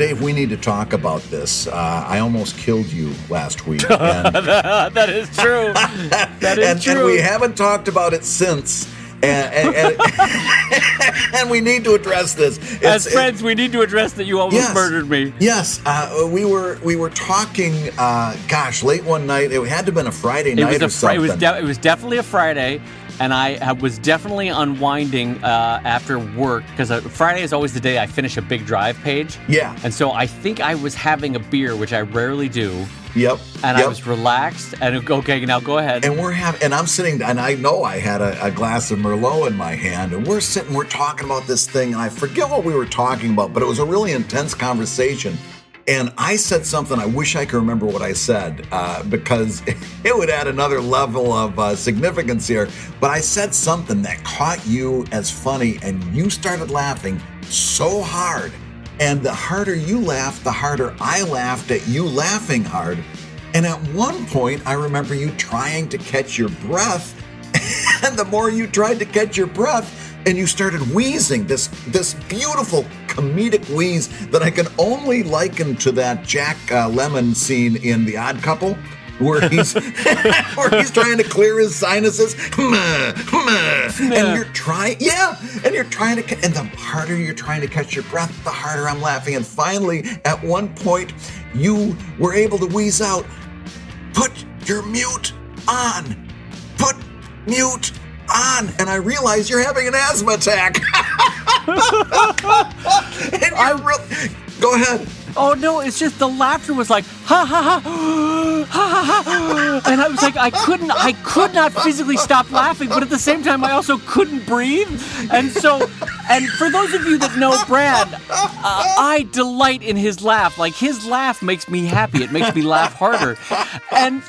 Dave, we need to talk about this. I almost killed you last week. And that is true. That is true. And we haven't talked about it since. And we need to address this. As friends, we need to address that you almost murdered me. Yes, we were talking. Late one night. It had to have been a Friday night or something. It was definitely a Friday, and I was definitely unwinding after work because Friday is always the day I finish a big drive page. Yeah, and so I think I was having a beer, which I rarely do. Yep. And I was relaxed. And okay, now go ahead. And I'm sitting, and I know I had a glass of Merlot in my hand, and we're talking about this thing, and I forget what we were talking about, but it was a really intense conversation. And I said something, I wish I could remember what I said, because it would add another level of significance here. But I said something that caught you as funny, and you started laughing so hard. And the harder you laughed, the harder I laughed at you laughing hard. And at one point, I remember you trying to catch your breath. And the more you tried to catch your breath, and you started wheezing, this beautiful comedic wheeze that I can only liken to that Jack Lemmon scene in The Odd Couple, where he's trying to clear his sinuses, and you're trying, and the harder you're trying to catch your breath, the harder I'm laughing. And finally, at one point, you were able to wheeze out, "Put your mute on, put mute on," and I realize you're having an asthma attack. Go ahead. Oh no, it's just the laughter was like ha ha ha ha ha ha, and I was like I could not physically stop laughing, but at the same time I also couldn't breathe. And for those of you that know Brad, I delight in his laugh. Like, his laugh makes me happy. It makes me laugh harder.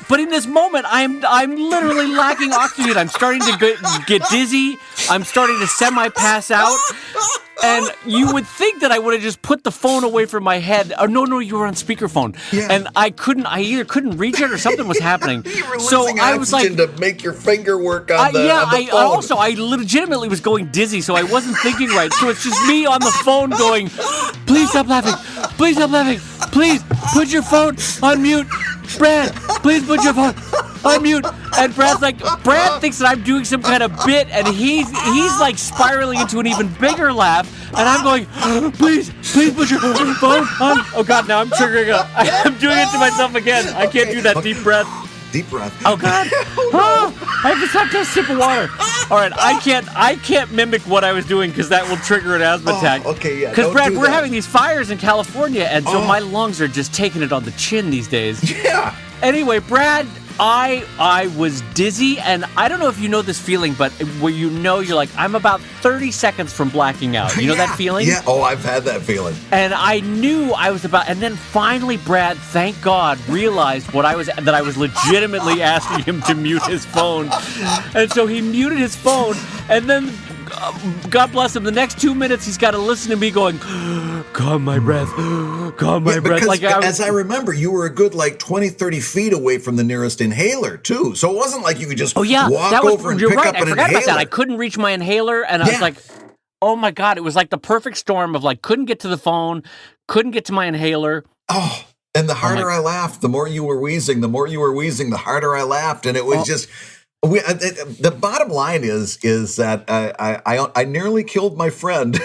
But in this moment, I'm literally lacking oxygen. I'm starting to get dizzy. I'm starting to semi-pass out. And you would think that I would have just put the phone away from my head. Oh, no, you were on speakerphone. Yeah. And I either couldn't reach it or something was happening. You were losing oxygen to make your finger work on the phone. I legitimately was going dizzy, so I wasn't thinking right. So it's just me on the phone going, "Please stop laughing. Please stop laughing. Please put your phone on mute. Brad, please put your phone on mute." And Brad thinks that I'm doing some kind of bit, and he's like spiraling into an even bigger laugh, and I'm going, please put your phone on. Oh God, now I'm triggering up. I'm doing it to myself again. I can't do that deep breath. Deep breath. Oh God. I just have to have a sip of water. All right, I can't mimic what I was doing because that will trigger an asthma attack. Okay, yeah. Because Brad, we're having these fires in California, and so my lungs are just taking it on the chin these days. Yeah. Anyway, Brad, I was dizzy, and I don't know if you know this feeling, but where you're like, I'm about 30 seconds from blacking out. You know that feeling? Yeah. Oh, I've had that feeling. And I knew I was about, and then finally, Brad, thank God, realized that I was legitimately asking him to mute his phone. And so he muted his phone, and then, God bless him, the next 2 minutes he's got to listen to me going, calm my breath, calm my breath. Like, as I remember, you were a good 20, 30 feet away from the nearest inhaler too. So it wasn't like you could just walk over and pick up an inhaler. I forgot about that. I couldn't reach my inhaler, and I was like, oh my God, it was like the perfect storm of couldn't get to the phone, couldn't get to my inhaler. Oh, and the harder I laughed, the more you were wheezing, the harder I laughed, and it was just... the bottom line is that I nearly killed my friend.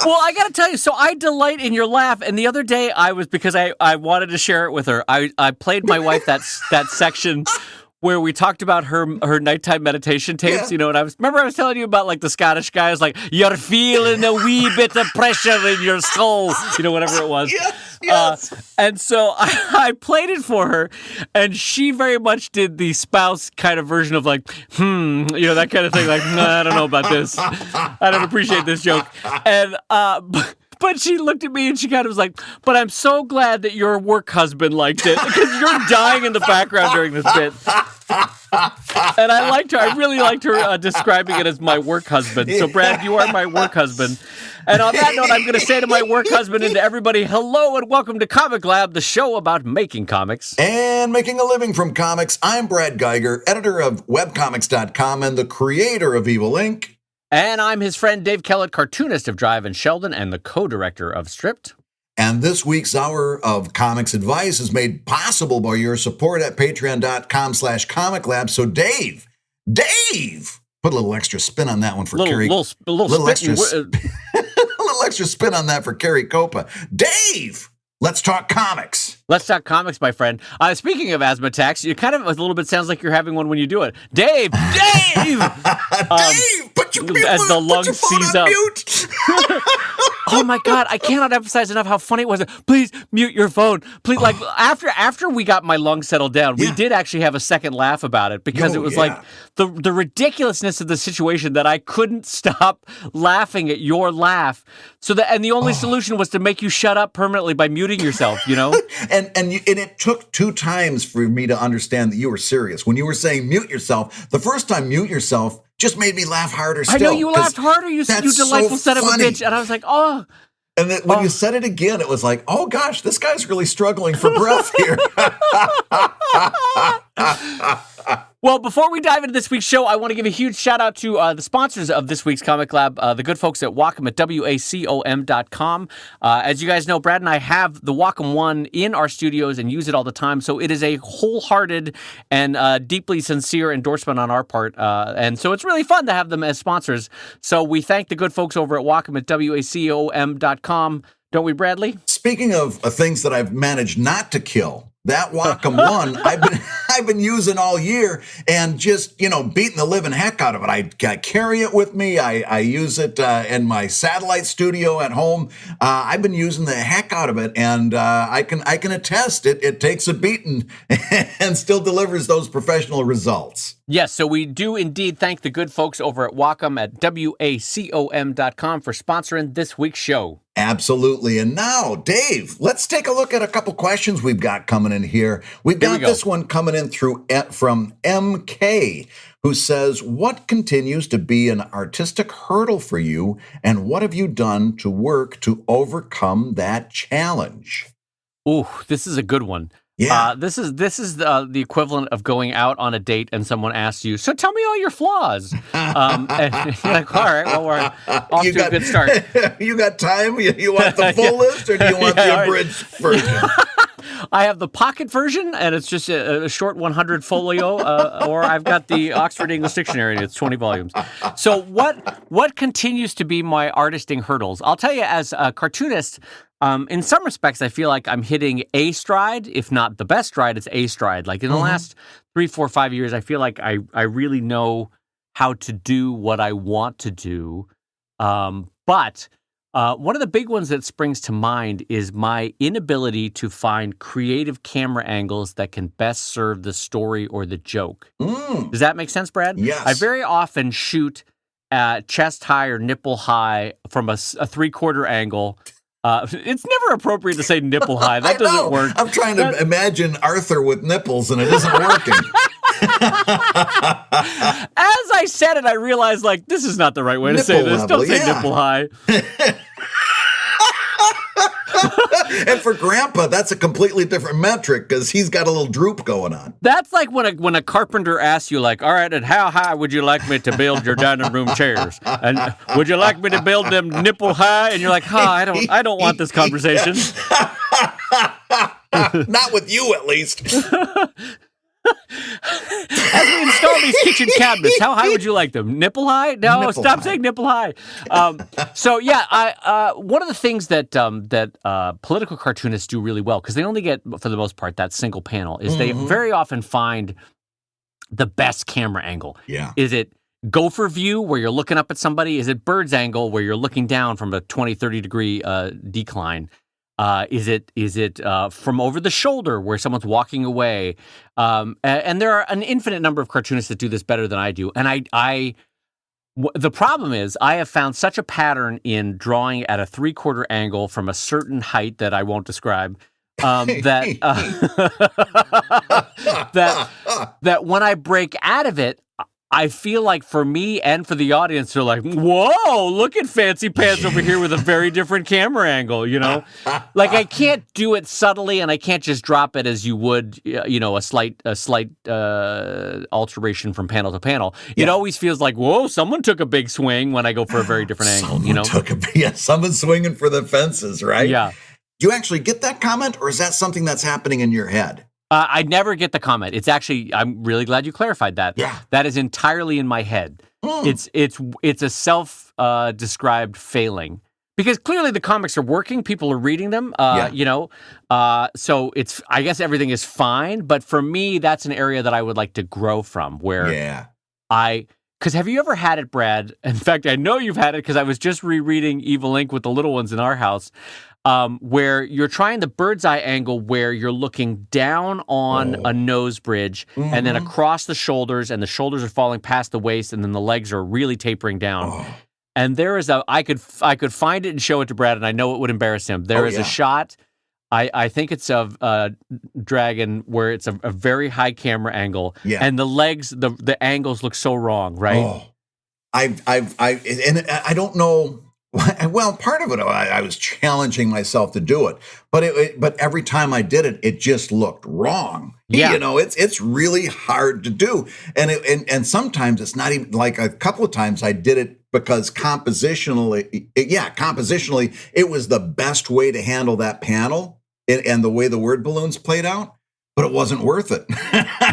Well, I got to tell you, so I delight in your laugh. And the other day because I wanted to share it with her, I played my wife that section where we talked about her nighttime meditation tapes, and I was telling you about the Scottish guy was like, you're feeling a wee bit of pressure in your skull, whatever it was. Yes. And so I played it for her, and she very much did the spouse kind of version of that kind of thing. Nah, I don't know about this. I don't appreciate this joke. And, but she looked at me and she kind of was like, but I'm so glad that your work husband liked it because you're dying in the background during this bit. And I liked her. I really liked her describing it as my work husband. So, Brad, you are my work husband. And on that note, I'm going to say to my work husband and to everybody, hello and welcome to ComicLab, the show about making comics. And making a living from comics. I'm Brad Geiger, editor of webcomics.com and the creator of Evil Inc. And I'm his friend Dave Kellett, cartoonist of Drive and Sheldon and the co-director of Stripped. And this week's hour of comics advice is made possible by your support at patreon.com/comiclab. So Dave, put a little extra spin on that one for Carrie. Little extra spin on that for Carrie Copa. Dave, let's talk comics. Let's talk comics, my friend. Speaking of asthma attacks, you kind of a little bit sounds like you're having one when you do it. Dave! Dave, put your as the lung phone seize on up. mute. Oh my God! I cannot emphasize enough how funny it was. Please mute your phone. Please, like after we got my lungs settled down, we did actually have a second laugh about it because it was like the ridiculousness of the situation that I couldn't stop laughing at your laugh. And the only solution was to make you shut up permanently by muting yourself. You know. And it took 2 times for me to understand that you were serious. When you were saying mute yourself, the first time mute yourself just made me laugh harder still. I know you laughed harder, you delightful son of a bitch. And I was like, oh. And then when you said it again, it was like, oh gosh, this guy's really struggling for breath here. Well, before we dive into this week's show, I want to give a huge shout out to the sponsors of this week's Comic Lab, the good folks at Wacom at wacom.com. As you guys know, Brad and I have the Wacom One in our studios and use it all the time. So it is a wholehearted and deeply sincere endorsement on our part. And so it's really fun to have them as sponsors. So we thank the good folks over at Wacom at wacom.com. Don't we, Bradley? Speaking of things that I've managed not to kill, that Wacom One I've been using all year and just, beating the living heck out of it. I carry it with me. I use it in my satellite studio at home. I've been using the heck out of it, and I can attest it takes a beating and still delivers those professional results. Yes, so we do indeed thank the good folks over at Wacom at wacom.com for sponsoring this week's show. Absolutely. And now, Dave, let's take a look at a couple questions we've got coming in here. We've got this one coming in from MK, who says, what continues to be an artistic hurdle for you, and what have you done to work to overcome that challenge? Ooh, this is a good one. Yeah. This is the equivalent of going out on a date and someone asks you, so tell me all your flaws. And you're like, all right, well, we're off to a good start. You got time? You want the full list, or do you want the abridged version? I have the pocket version, and it's just a short 100 folio, or I've got the Oxford English Dictionary, and it's 20 volumes. So what continues to be my artisting hurdles? I'll tell you, as a cartoonist, in some respects, I feel like I'm hitting a stride, if not the best stride, it's a stride. Like in the last 3, 4, 5 years, I feel like I really know how to do what I want to do. But one of the big ones that springs to mind is my inability to find creative camera angles that can best serve the story or the joke. Does that make sense, Brad? Yes. I very often shoot chest high or nipple high from a 3/4 angle. It's never appropriate to say nipple high. That doesn't work. I'm trying to imagine Arthur with nipples, and it isn't working. As I said it, I realized, this is not the right way to say this. Don't say nipple high. And for Grandpa, that's a completely different metric because he's got a little droop going on. That's like when a carpenter asks you, all right, and how high would you like me to build your dining room chairs? And would you like me to build them nipple high? And you're like, I don't want this conversation. Not with you, at least. As we install these kitchen cabinets, how high would you like them? Nipple high? No, nipple stop high. saying nipple high. One of the things that political cartoonists do really well, because they only get, for the most part, that single panel, is they very often find the best camera angle. Yeah. Is it gopher view, where you're looking up at somebody? Is it bird's angle, where you're looking down from a 20, 30 degree decline? Is it from over the shoulder where someone's walking away? And there are an infinite number of cartoonists that do this better than I do. And the problem is I have found such a pattern in drawing at a 3/4 angle from a certain height that I won't describe, that when I break out of it, I feel like for me and for the audience, they're like, whoa, look at Fancy Pants over here with a very different camera angle, Like I can't do it subtly, and I can't just drop it as you would, a slight alteration from panel to panel. It always feels like, whoa, someone took a big swing when I go for a very different angle, Someone's swinging for the fences, right? Yeah. Do you actually get that comment, or is that something that's happening in your head? I never get the comment. It's actually, I'm really glad you clarified that. Yeah. That is entirely in my head. It's a self-described failing. Because clearly the comics are working, people are reading them, so I guess everything is fine. But for me, that's an area that I would like to grow from, where because have you ever had it, Brad? In fact, I know you've had it because I was just rereading Evil Inc. with the little ones in our house. Where you're trying the bird's eye angle where you're looking down on a nose bridge and then across the shoulders, and the shoulders are falling past the waist, and then the legs are really tapering down. And there is I could find it and show it to Brad, and I know it would embarrass him. There is a shot, I think it's of Dragon, where it's a very high camera angle, and the legs, the angles look so wrong, right? And I don't know. Well, part of it, I was challenging myself to do it, but every time I did it, it just looked wrong. Yeah. It's really hard to do, and sometimes it's not even, like a couple of times I did it because compositionally, it was the best way to handle that panel and the way the word balloons played out. But it wasn't worth it.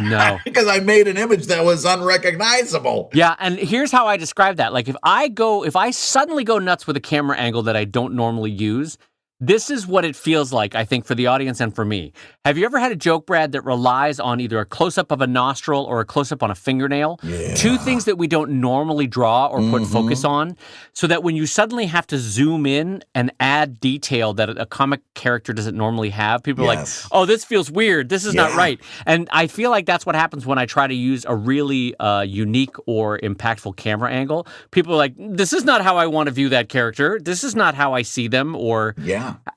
No. Because I made an image that was unrecognizable. Yeah, and here's how I describe that. Like if I suddenly go nuts with a camera angle that I don't normally use, this is what it feels like, I think, for the audience and for me. Have you ever had a joke, Brad, that relies on either a close-up of a nostril or a close-up on a fingernail? Yeah. Two things that we don't normally draw or put focus on, so that when you suddenly have to zoom in and add detail that a comic character doesn't normally have, people are like, oh, this feels weird. This is not right. And I feel like that's what happens when I try to use a really unique or impactful camera angle. People are like, this is not how I want to view that character. This is not how I see them, or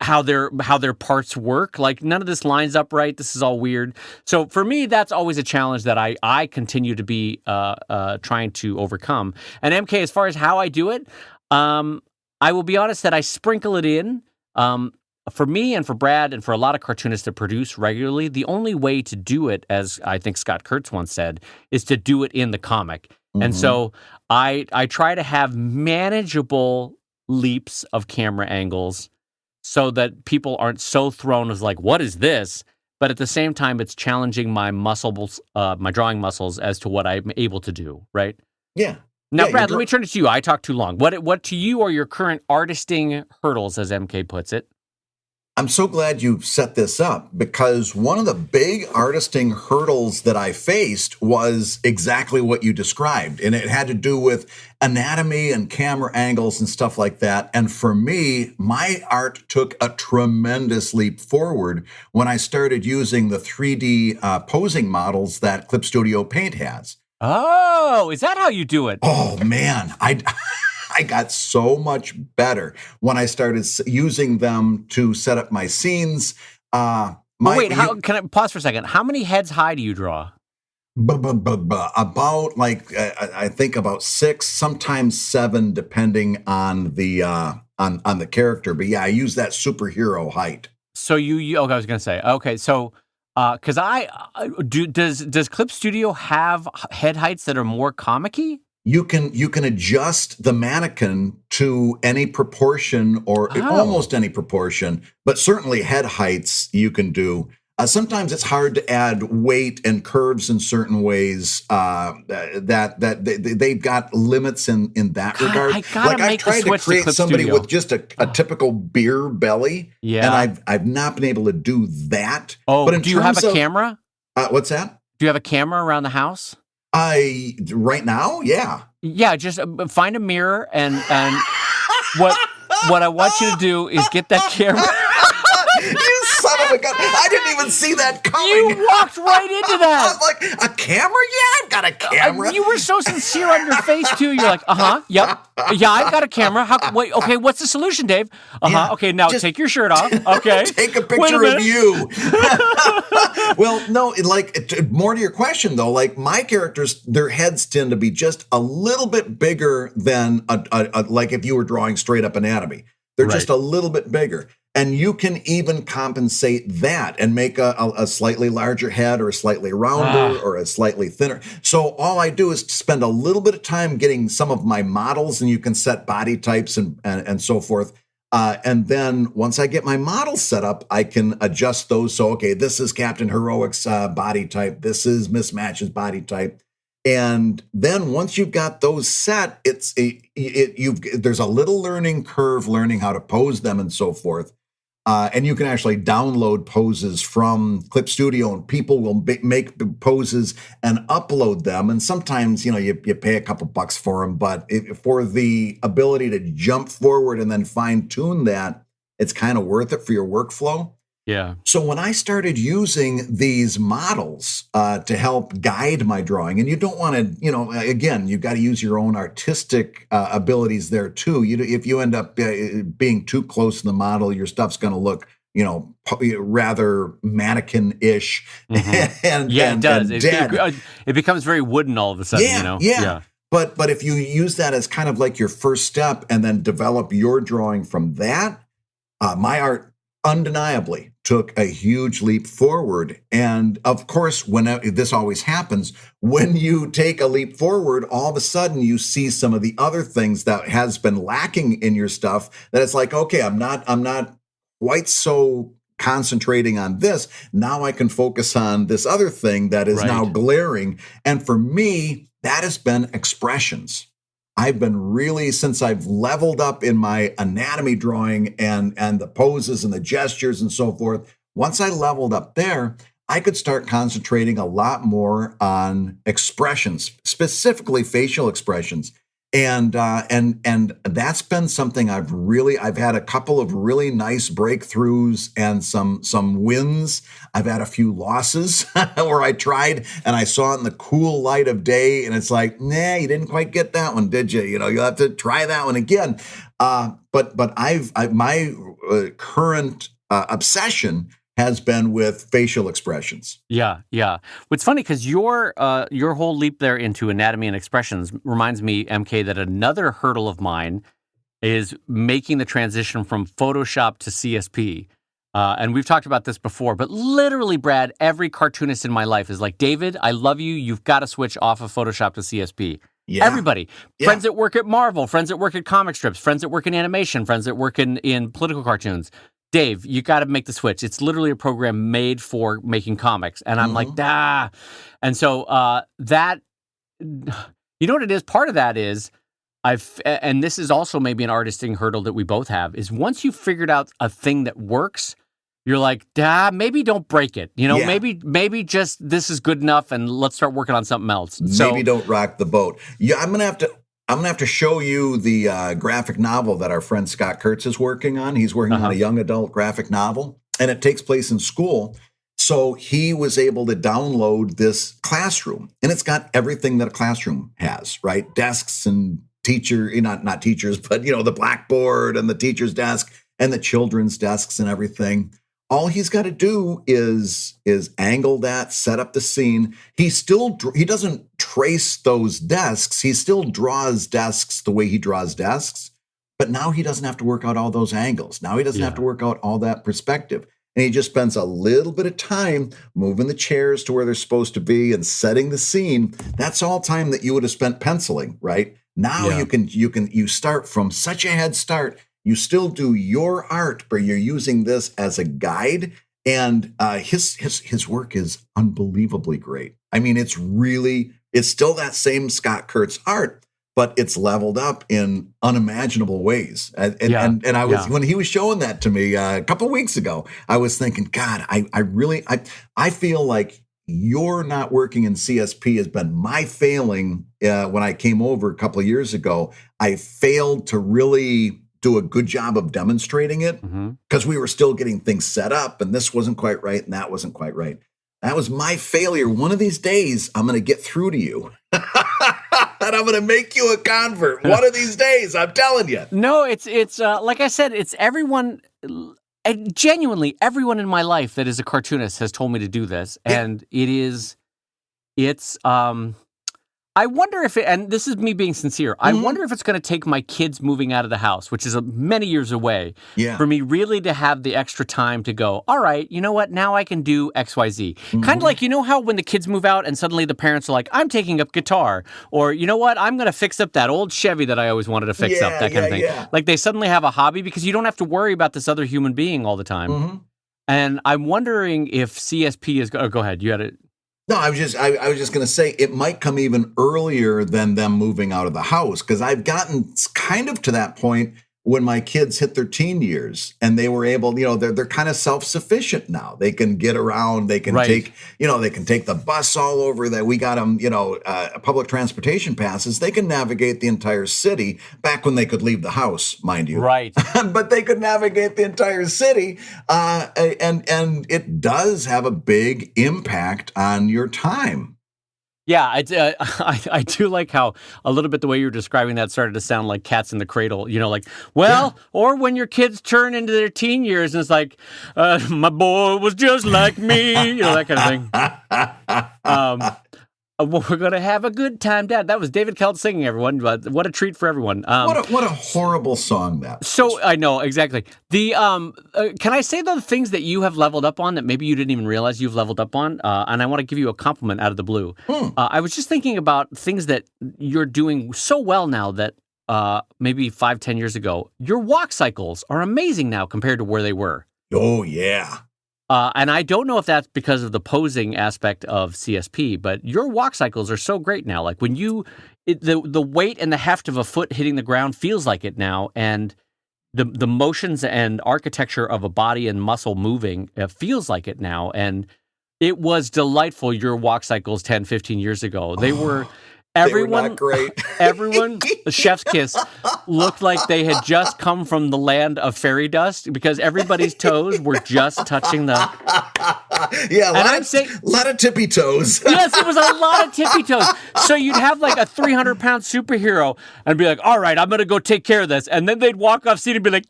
how their parts work. Like, none of this lines up right. This is all weird. So for me, that's always a challenge that I continue to be trying to overcome. And MK, as far as how I do it, I will be honest that I sprinkle it in. For me and for Brad and for a lot of cartoonists that produce regularly, the only way to do it, as I think Scott Kurtz once said, is to do it in the comic. And so I try to have manageable leaps of camera angles so that people aren't so thrown as like, what is this? But at the same time, it's challenging my muscles, my drawing muscles, as to what I'm able to do, right? Yeah. Now, Brad, let me turn it to you. I talked too long. What to you are your current artisting hurdles, as MK puts it? I'm so glad you set this up, because one of the big artisting hurdles that I faced was exactly what you described. And it had to do with anatomy and camera angles and stuff like that. And for me, my art took a tremendous leap forward when I started using the 3D posing models that Clip Studio Paint has. Oh, is that how you do it? Oh, man. I got so much better when I started using them to set up my scenes. Can I pause for a second? How many heads high do you draw? About, like, I think about 6, sometimes 7, depending on the on the character. But yeah, I use that superhero height. So okay, I was gonna say, okay, so because does Clip Studio have head heights that are more comic-y? You can adjust the mannequin to any proportion, or almost any proportion, but certainly head heights you can do. Sometimes it's hard to add weight and curves in certain ways. That they've got limits in that regard. I've tried to create somebody with just a typical beer belly, and I've not been able to do that. Oh, but do you have a camera? What's that? Do you have a camera around the house? Right now, yeah. Yeah, just find a mirror and what I want you to do is get that camera. You son of a gun. I didn't even see that coming. You walked right into I that. was like, a camera? Yeah, I've got a camera. You were so sincere on your face too. You're like, yep, yeah, I've got a camera. Wait, okay, what's the solution, Dave? Yeah, okay, now take your shirt off. Okay, take a picture of you. Well, no, more to your question though, like my characters, their heads tend to be just a little bit bigger than like if you were drawing straight up anatomy. They're just a little bit bigger. And you can even compensate that and make a slightly larger head or a slightly rounder or a slightly thinner. So all I do is spend a little bit of time getting some of my models, and you can set body types and so forth. And then once I get my models set up, I can adjust those. So, okay, this is Captain Heroic's body type. This is Mismatch's body type. And then once you've got those set, there's a little learning curve, learning how to pose them and so forth. And you can actually download poses from Clip Studio, and people will make poses and upload them. And sometimes, you pay a couple bucks for them, but for the ability to jump forward and then fine tune that, it's kind of worth it for your workflow. Yeah. So when I started using these models to help guide my drawing, and you don't want to, again, you've got to use your own artistic abilities there too. If you end up being too close to the model, your stuff's going to look, rather mannequin-ish. Mm-hmm. It does. It becomes very wooden all of a sudden. Yeah. But if you use that as kind of like your first step and then develop your drawing from that, my art undeniably took a huge leap forward. And of course, this always happens, when you take a leap forward, all of a sudden you see some of the other things that has been lacking in your stuff, that it's like, okay, I'm not quite so concentrating on this. Now I can focus on this other thing that is now glaring. And for me, that has been expressions. I've been really, since I've leveled up in my anatomy drawing and the poses and the gestures and so forth, once I leveled up there, I could start concentrating a lot more on expressions, specifically facial expressions. And that's been something I've had a couple of really nice breakthroughs and some wins. I've had a few losses where I tried and I saw it in the cool light of day, and it's like, nah, you didn't quite get that one, did you? You'll have to try that one again. But my current obsession has been with facial expressions. Yeah. What's funny, because your whole leap there into anatomy and expressions reminds me, MK, that another hurdle of mine is making the transition from Photoshop to CSP. And we've talked about this before, but literally, Brad, every cartoonist in my life is like, David, I love you. You've got to switch off of Photoshop to CSP. Yeah. Everybody. Yeah. Friends that work at Marvel, friends that work at comic strips, friends that work in animation, friends that work in political cartoons. Dave, you got to make the switch. It's literally a program made for making comics. And I'm like, And so that, you know what it is? Part of that is, and this is also maybe an artisting hurdle that we both have, is once you've figured out a thing that works, you're like, maybe don't break it. Maybe just this is good enough and let's start working on something else. Maybe don't rock the boat. Yeah, I'm gonna have to show you the graphic novel that our friend Scott Kurtz is working on. He's working on a young adult graphic novel, and it takes place in school. So he was able to download this classroom, and it's got everything that a classroom has, right? Desks and not teachers, but the blackboard and the teacher's desk and the children's desks and everything. All he's got to do is angle that, set up the scene. He doesn't trace those desks. He still draws desks the way he draws desks, but now he doesn't have to work out all those angles. Now he doesn't have to work out all that perspective. And he just spends a little bit of time moving the chairs to where they're supposed to be and setting the scene. That's all time that you would have spent penciling, right? Now you start from such a head start. You still do your art, but you're using this as a guide. And his work is unbelievably great. I mean, it's still that same Scott Kurtz art, but it's leveled up in unimaginable ways. And I was, when he was showing that to me a couple of weeks ago, I was thinking, God, I feel like your not working in CSP has been my failing. When I came over a couple of years ago, I failed to really do a good job of demonstrating it Mm-hmm. because we were still getting things set up and this wasn't quite right and that wasn't quite right. That was my failure. One of these days, I'm going to get through to you. And I'm going to make you a convert. One of these days, I'm telling you. No, it's like I said, it's everyone. Genuinely, everyone in my life that is a cartoonist has told me to do this, and it's. I wonder if and this is me being sincere, I wonder if it's going to take my kids moving out of the house, which is many years away, for me really to have the extra time to go, all right, you know what, now I can do X, Y, Z. Kind of like, you know how when the kids move out and suddenly the parents are like, I'm taking up guitar, or you know what, I'm going to fix up that old Chevy that I always wanted to fix up, that kind of thing. Yeah. Like they suddenly have a hobby because you don't have to worry about this other human being all the time. And I'm wondering if CSP is, go ahead, you had it. No, I was just going to say it might come even earlier than them moving out of the house because I've gotten kind of to that point when my kids hit their teen years and they were able, they're kind of self-sufficient now. They can get around. They can take, they can take the bus all over. That we got them, public transportation passes. They can navigate the entire city back when they could leave the house, mind you. Right. But they could navigate the entire city. And it does have a big impact on your time. Yeah, I do like how a little bit the way you're describing that started to sound like Cats in the Cradle, or when your kids turn into their teen years and it's like, my boy was just like me, that kind of thing. We're going to have a good time, Dad. That was David Kelt singing, everyone. What a treat for everyone. What a horrible song that was. So, I know, exactly. The can I say the things that you have leveled up on that maybe you didn't even realize you've leveled up on? And I want to give you a compliment out of the blue. I was just thinking about things that you're doing so well now that maybe 5-10 years ago, your walk cycles are amazing now compared to where they were. Oh, yeah. And I don't know if that's because of the posing aspect of CSP, but your walk cycles are so great now. Like when the weight and the heft of a foot hitting the ground feels like it now, and the motions and architecture of a body and muscle moving feels like it now. And it was delightful, your walk cycles 10, 15 years ago. They were... Everyone, they were not great. Everyone, the chef's kiss, looked like they had just come from the land of fairy dust because everybody's toes were just touching the... Yeah, a lot of tippy toes. Yes, it was a lot of tippy toes. So you'd have like a 300-pound superhero and be like, all right, I'm going to go take care of this. And then they'd walk off scene and be like,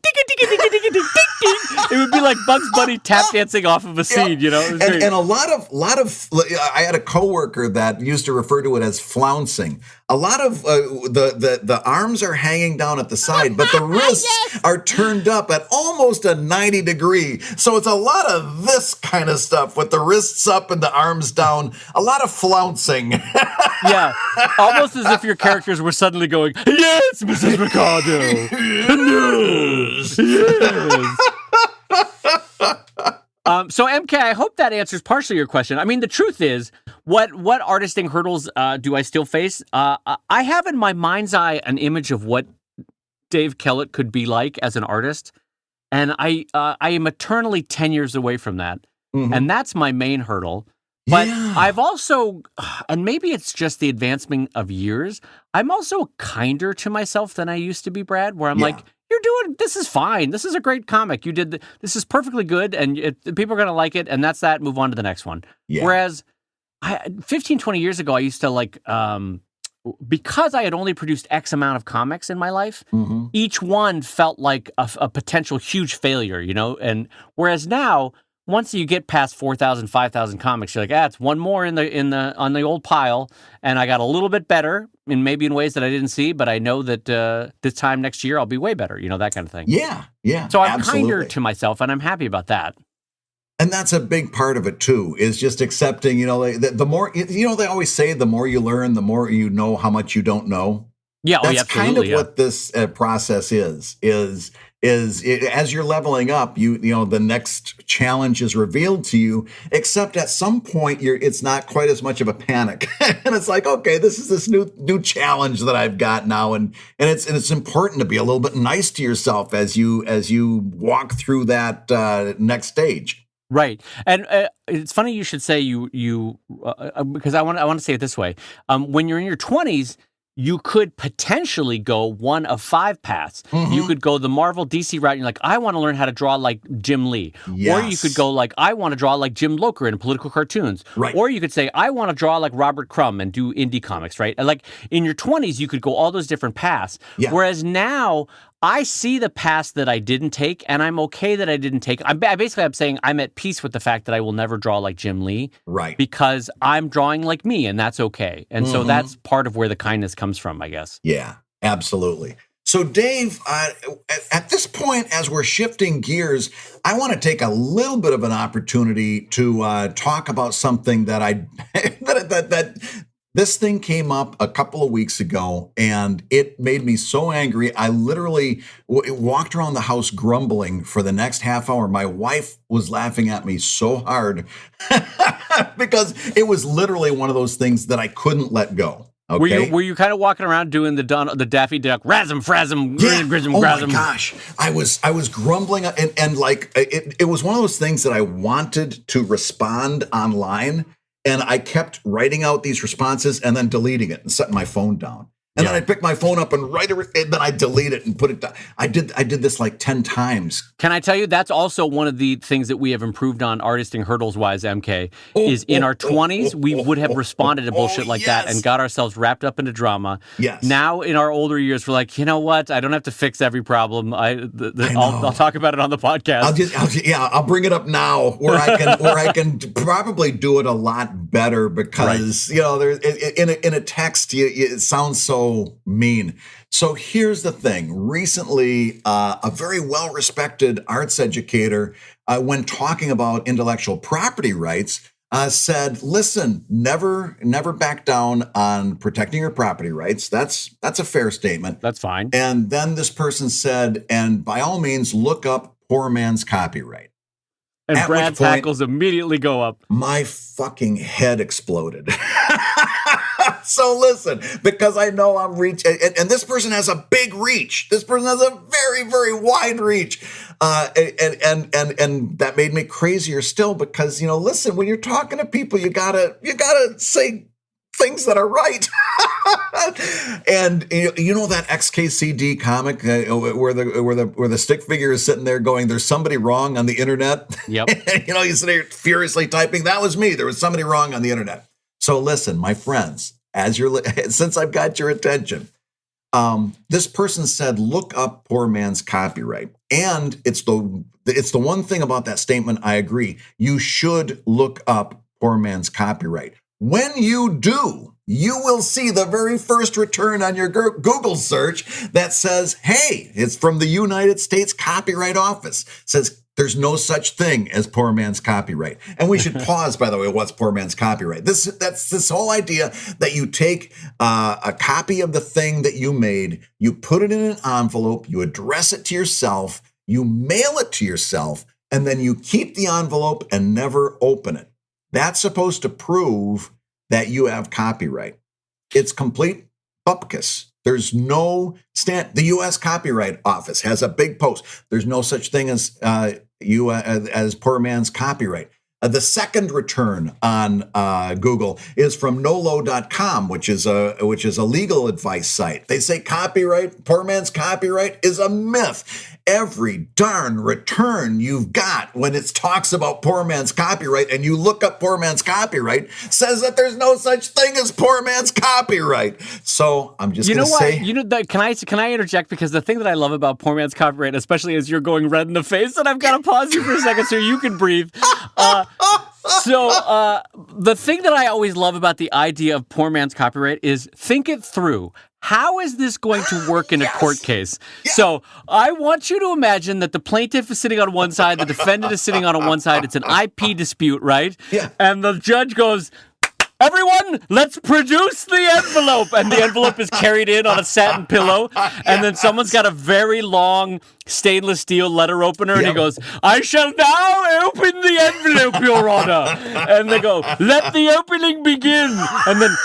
it would be like Bugs Bunny tap dancing off of a scene, It was and a lot of I had a coworker that used to refer to it as flouncing. A lot of the arms are hanging down at the side, but the wrists are turned up at almost a 90 degree. So it's a lot of this kind of stuff with the wrists up and the arms down. A lot of flouncing. Yeah, almost as if your characters were suddenly going, yes, Mrs. Ricardo. Yes. So MK, I hope that answers partially your question. I mean, the truth is, what artisting hurdles do I still face? I have in my mind's eye an image of what Dave Kellett could be like as an artist, and I am eternally 10 years away from that, and that's my main hurdle. But I've also, and maybe it's just the advancement of years, I'm also kinder to myself than I used to be, Brad, where I'm like, this is fine. This is a great comic. This is perfectly good, and people are going to like it, and that's that. Move on to the next one. Yeah. Whereas 15, 20 years ago, I used to because I had only produced X amount of comics in my life, each one felt like a potential huge failure, and whereas now, once you get past 4,000, 5,000 comics, you're like, it's one more on the old pile, and I got a little bit better, and maybe in ways that I didn't see, but I know that this time next year I'll be way better, that kind of thing. Yeah. So I'm kinder to myself, and I'm happy about that. And that's a big part of it too, is just accepting, the more, they always say the more you learn, the more you know how much you don't know. Yeah, that's kind of what this process is as you're leveling up, the next challenge is revealed to you, except at some point it's not quite as much of a panic. And it's like, okay, this is this new challenge that I've got now. And it's important to be a little bit nice to yourself as you walk through that next stage. Right. And it's funny you should say you because I want to say it this way. When you're in your 20s, you could potentially go one of 5 paths. Mm-hmm. You could go the Marvel DC route. And you're like, I want to learn how to draw like Jim Lee. Yes. Or you could go like, I want to draw like Jim Locher in political cartoons. Right. Or you could say, I want to draw like Robert Crumb and do indie comics, right? And like in your 20s, you could go all those different paths. Yeah. Whereas now, I see the paths that I didn't take, and I'm okay that I didn't take. I'm saying I'm at peace with the fact that I will never draw like Jim Lee. Right. Because I'm drawing like me, and that's okay. And so that's part of where the kindness comes from, I guess. Yeah, absolutely. So, Dave, at this point, as we're shifting gears, I want to take a little bit of an opportunity to talk about something that this thing came up a couple of weeks ago, and it made me so angry. I literally walked around the house grumbling for the next half hour. My wife was laughing at me so hard because it was literally one of those things that I couldn't let go. Okay. Were you kind of walking around doing the Daffy Duck rasm frasm grism oh grasm? My gosh, I was grumbling and like it was one of those things that I wanted to respond online. And I kept writing out these responses and then deleting it and setting my phone down. And then I'd pick my phone up and write it, and then I'd delete it and put it down. I did this like 10 times. Can I tell you, that's also one of the things that we have improved on artisting hurdles-wise, MK, is in our 20s, we would have responded to bullshit like that and got ourselves wrapped up into drama. Yes. Now, in our older years, we're like, you know what? I don't have to fix every problem. I'll talk about it on the podcast. I'll bring it up now where I can probably do it a lot better because, you know, there in a text, it sounds so mean. So here's the thing. Recently, a very well-respected arts educator, when talking about intellectual property rights, said, listen, never back down on protecting your property rights. That's a fair statement. That's fine. And then this person said, and by all means, look up poor man's copyright. And Brad's hackles immediately go up. My fucking head exploded. So listen, because I know I'm reaching, and this person has a big reach. This person has a very, very wide reach. And that made me crazier still because, you know, listen, when you're talking to people, you gotta say things that are right. And you know that XKCD comic where the stick figure is sitting there going, "There's somebody wrong on the internet." Yep. You know, you sit there furiously typing. That was me. There was somebody wrong on the internet. So listen, my friends, since I've got your attention, this person said, "Look up poor man's copyright," and it's the one thing about that statement I agree. You should look up poor man's copyright. When you do, you will see the very first return on your Google search that says, hey, it's from the United States Copyright Office. It says there's no such thing as poor man's copyright. And we should pause, by the way, what's poor man's copyright? That's this whole idea that you take a copy of the thing that you made, you put it in an envelope, you address it to yourself, you mail it to yourself, and then you keep the envelope and never open it. That's supposed to prove that you have copyright. It's complete bupkis. There's no the U.S. Copyright Office has a big post. There's no such thing as as poor man's copyright. The second return on Google is from nolo.com, which is a legal advice site. They say poor man's copyright is a myth. Every darn return you've got when it talks about poor man's copyright and you look up poor man's copyright says that there's no such thing as poor man's copyright. So I'm just going to say, can I interject? Because the thing that I love about poor man's copyright, especially as you're going red in the face, and I've got to pause you for a second so you can breathe. So the thing that I always love about the idea of poor man's copyright is think it through. How is this going to work in a court case? Yeah. So I want you to imagine that the plaintiff is sitting on one side, the defendant is sitting on one side. It's an IP dispute, right? Yeah. And the judge goes, everyone, let's produce the envelope. And the envelope is carried in on a satin pillow. And then someone's got a very long stainless steel letter opener. And he goes, I shall now open the envelope, Your Honor. And they go, let the opening begin. And then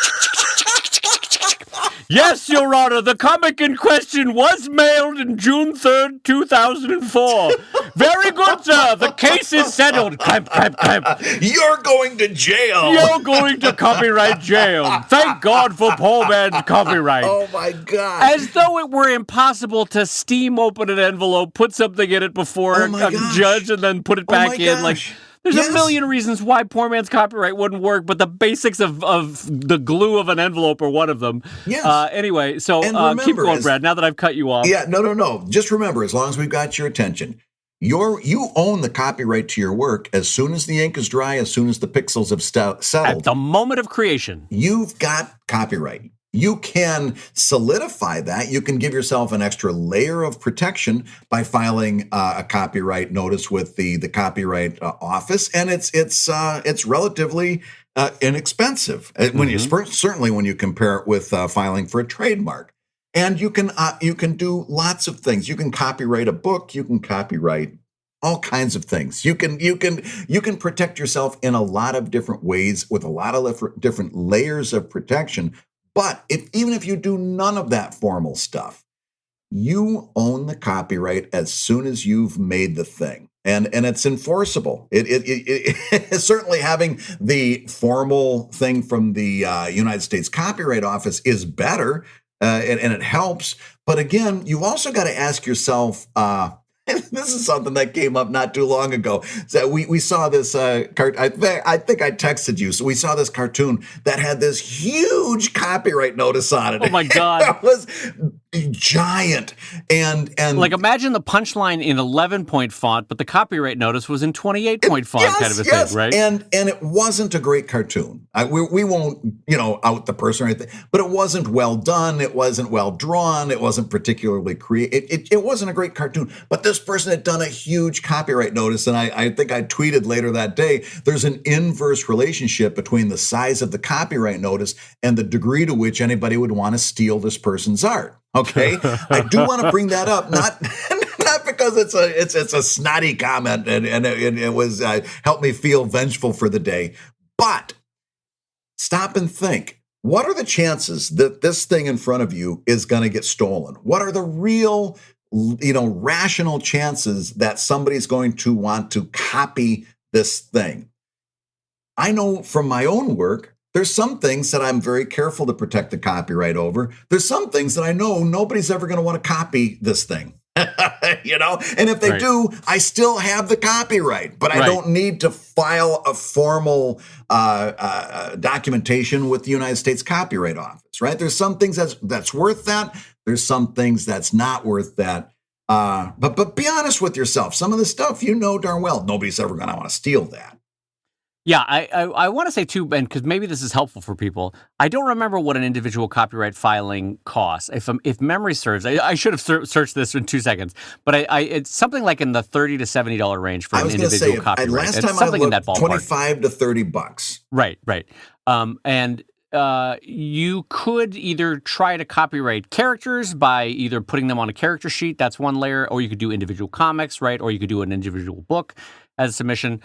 Yes, Your Honor, the comic in question was mailed in June 3rd, 2004. Very good, sir. The case is settled. Clamp, clamp, clamp. You're going to jail. You're going to copyright jail. Thank God for poor man's copyright. Oh, my God. As though it were impossible to steam open an envelope, put something in it before a judge, and then put it back in. Like, there's a million reasons why poor man's copyright wouldn't work, but the basics of the glue of an envelope are one of them. Yes. Anyway, so remember, keep going, Brad, now that I've cut you off. Yeah, no. Just remember, as long as we've got your attention, you own the copyright to your work as soon as the ink is dry, as soon as the pixels have settled. At the moment of creation. You've got copyright. You can solidify that. You can give yourself an extra layer of protection by filing a copyright notice with the Copyright Office, and it's relatively inexpensive when you certainly when you compare it with filing for a trademark. And you can do lots of things. You can copyright a book. You can copyright all kinds of things. You can protect yourself in a lot of different ways with a lot of different layers of protection. But even if you do none of that formal stuff, you own the copyright as soon as you've made the thing, and it's enforceable. It certainly having the formal thing from the United States Copyright Office is better, and it helps. But again, you've also got to ask yourself. This is something that came up not too long ago. So we saw this I think I texted you. So we saw this cartoon that had this huge copyright notice on it. Oh my God. It was giant. And like, imagine the punchline in 11-point font, but the copyright notice was in 28-point font, kind of a thing, right? And it wasn't a great cartoon. We won't, out the person or anything, but it wasn't well done. It wasn't well drawn. It wasn't particularly creative. It wasn't a great cartoon, but this person had done a huge copyright notice. And I think I tweeted later that day, there's an inverse relationship between the size of the copyright notice and the degree to which anybody would want to steal this person's art. Okay, I do want to bring that up, not because it's a snotty comment and it was helped me feel vengeful for the day, but stop and think. What are the chances that this thing in front of you is going to get stolen? What are the real, rational chances that somebody's going to want to copy this thing? I know from my own work, there's some things that I'm very careful to protect the copyright over. There's some things that I know nobody's ever going to want to copy this thing, And if they do, I still have the copyright, but I don't need to file a formal documentation with the United States Copyright Office, right? There's some things that's worth that. There's some things that's not worth that. But be honest with yourself. Some of the stuff, darn well, nobody's ever going to want to steal that. Yeah, I want to say too, Ben, because maybe this is helpful for people. I don't remember what an individual copyright filing costs. If memory serves, I should have searched this in 2 seconds, but it's something like in the $30 to $70 range for an individual copyright. Last time I looked, in that ballpark. $25 to $30. Right. And you could either try to copyright characters by either putting them on a character sheet, that's one layer, or you could do individual comics, right? Or you could do an individual book as a submission.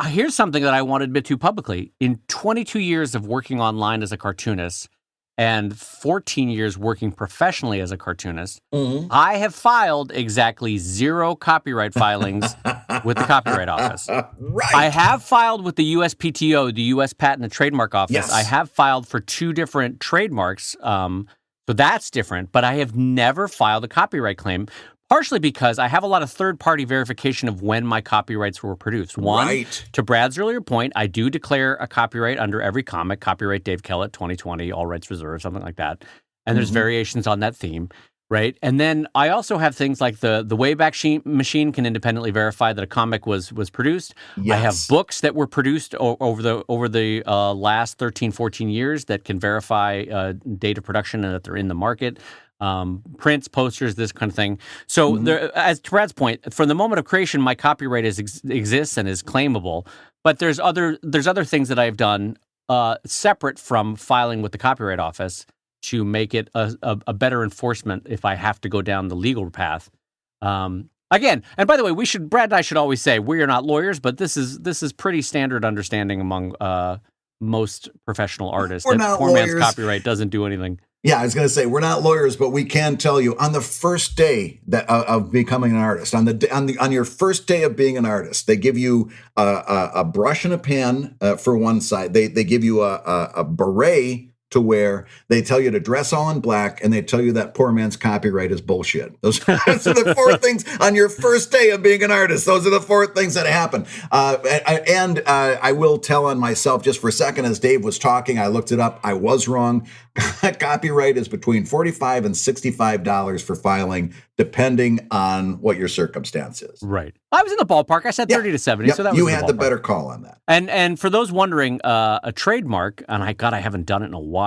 Here's something that I want to admit to publicly. In 22 years of working online as a cartoonist and 14 years working professionally as a cartoonist, I have filed exactly 0 copyright filings with the Copyright Office. Right. I have filed with the USPTO, the U.S. Patent and Trademark Office. Yes. I have filed for 2 different trademarks, so that's different, but I have never filed a copyright claim. Partially because I have a lot of third-party verification of when my copyrights were produced. One, to Brad's earlier point, I do declare a copyright under every comic, copyright Dave Kellett, 2020, all rights reserved, something like that. And there's variations on that theme, right? And then I also have things like the Wayback Machine can independently verify that a comic was produced. Yes. I have books that were produced over the last 13, 14 years that can verify date of production and that they're in the market. Prints, posters, this kind of thing. So, as to Brad's point, from the moment of creation, my copyright exists and is claimable. But there's other things that I've done separate from filing with the Copyright Office to make it a better enforcement if I have to go down the legal path. Again, and by the way, Brad and I should always say we are not lawyers, but this is pretty standard understanding among most professional artists. We're That not poor man's lawyers. copyright doesn't do anything. Yeah, I was going to say we're not lawyers, but we can tell you on the first day of becoming an artist, on your first day of being an artist, they give you a brush and a pen for one side. They give you a beret to wear. They tell you to dress all in black, and they tell you that poor man's copyright is bullshit. Those are the 4 things on your first day of being an artist. Those are the 4 things that happen. I will tell on myself just for a second, as Dave was talking, I looked it up. I was wrong. Copyright is between $45 and $65 for filing, depending on what your circumstance is. Right. I was in the ballpark. I said 30 to 70, so that was you the had the ballpark. better call on that. And for those wondering, a trademark, and I haven't done it in a while.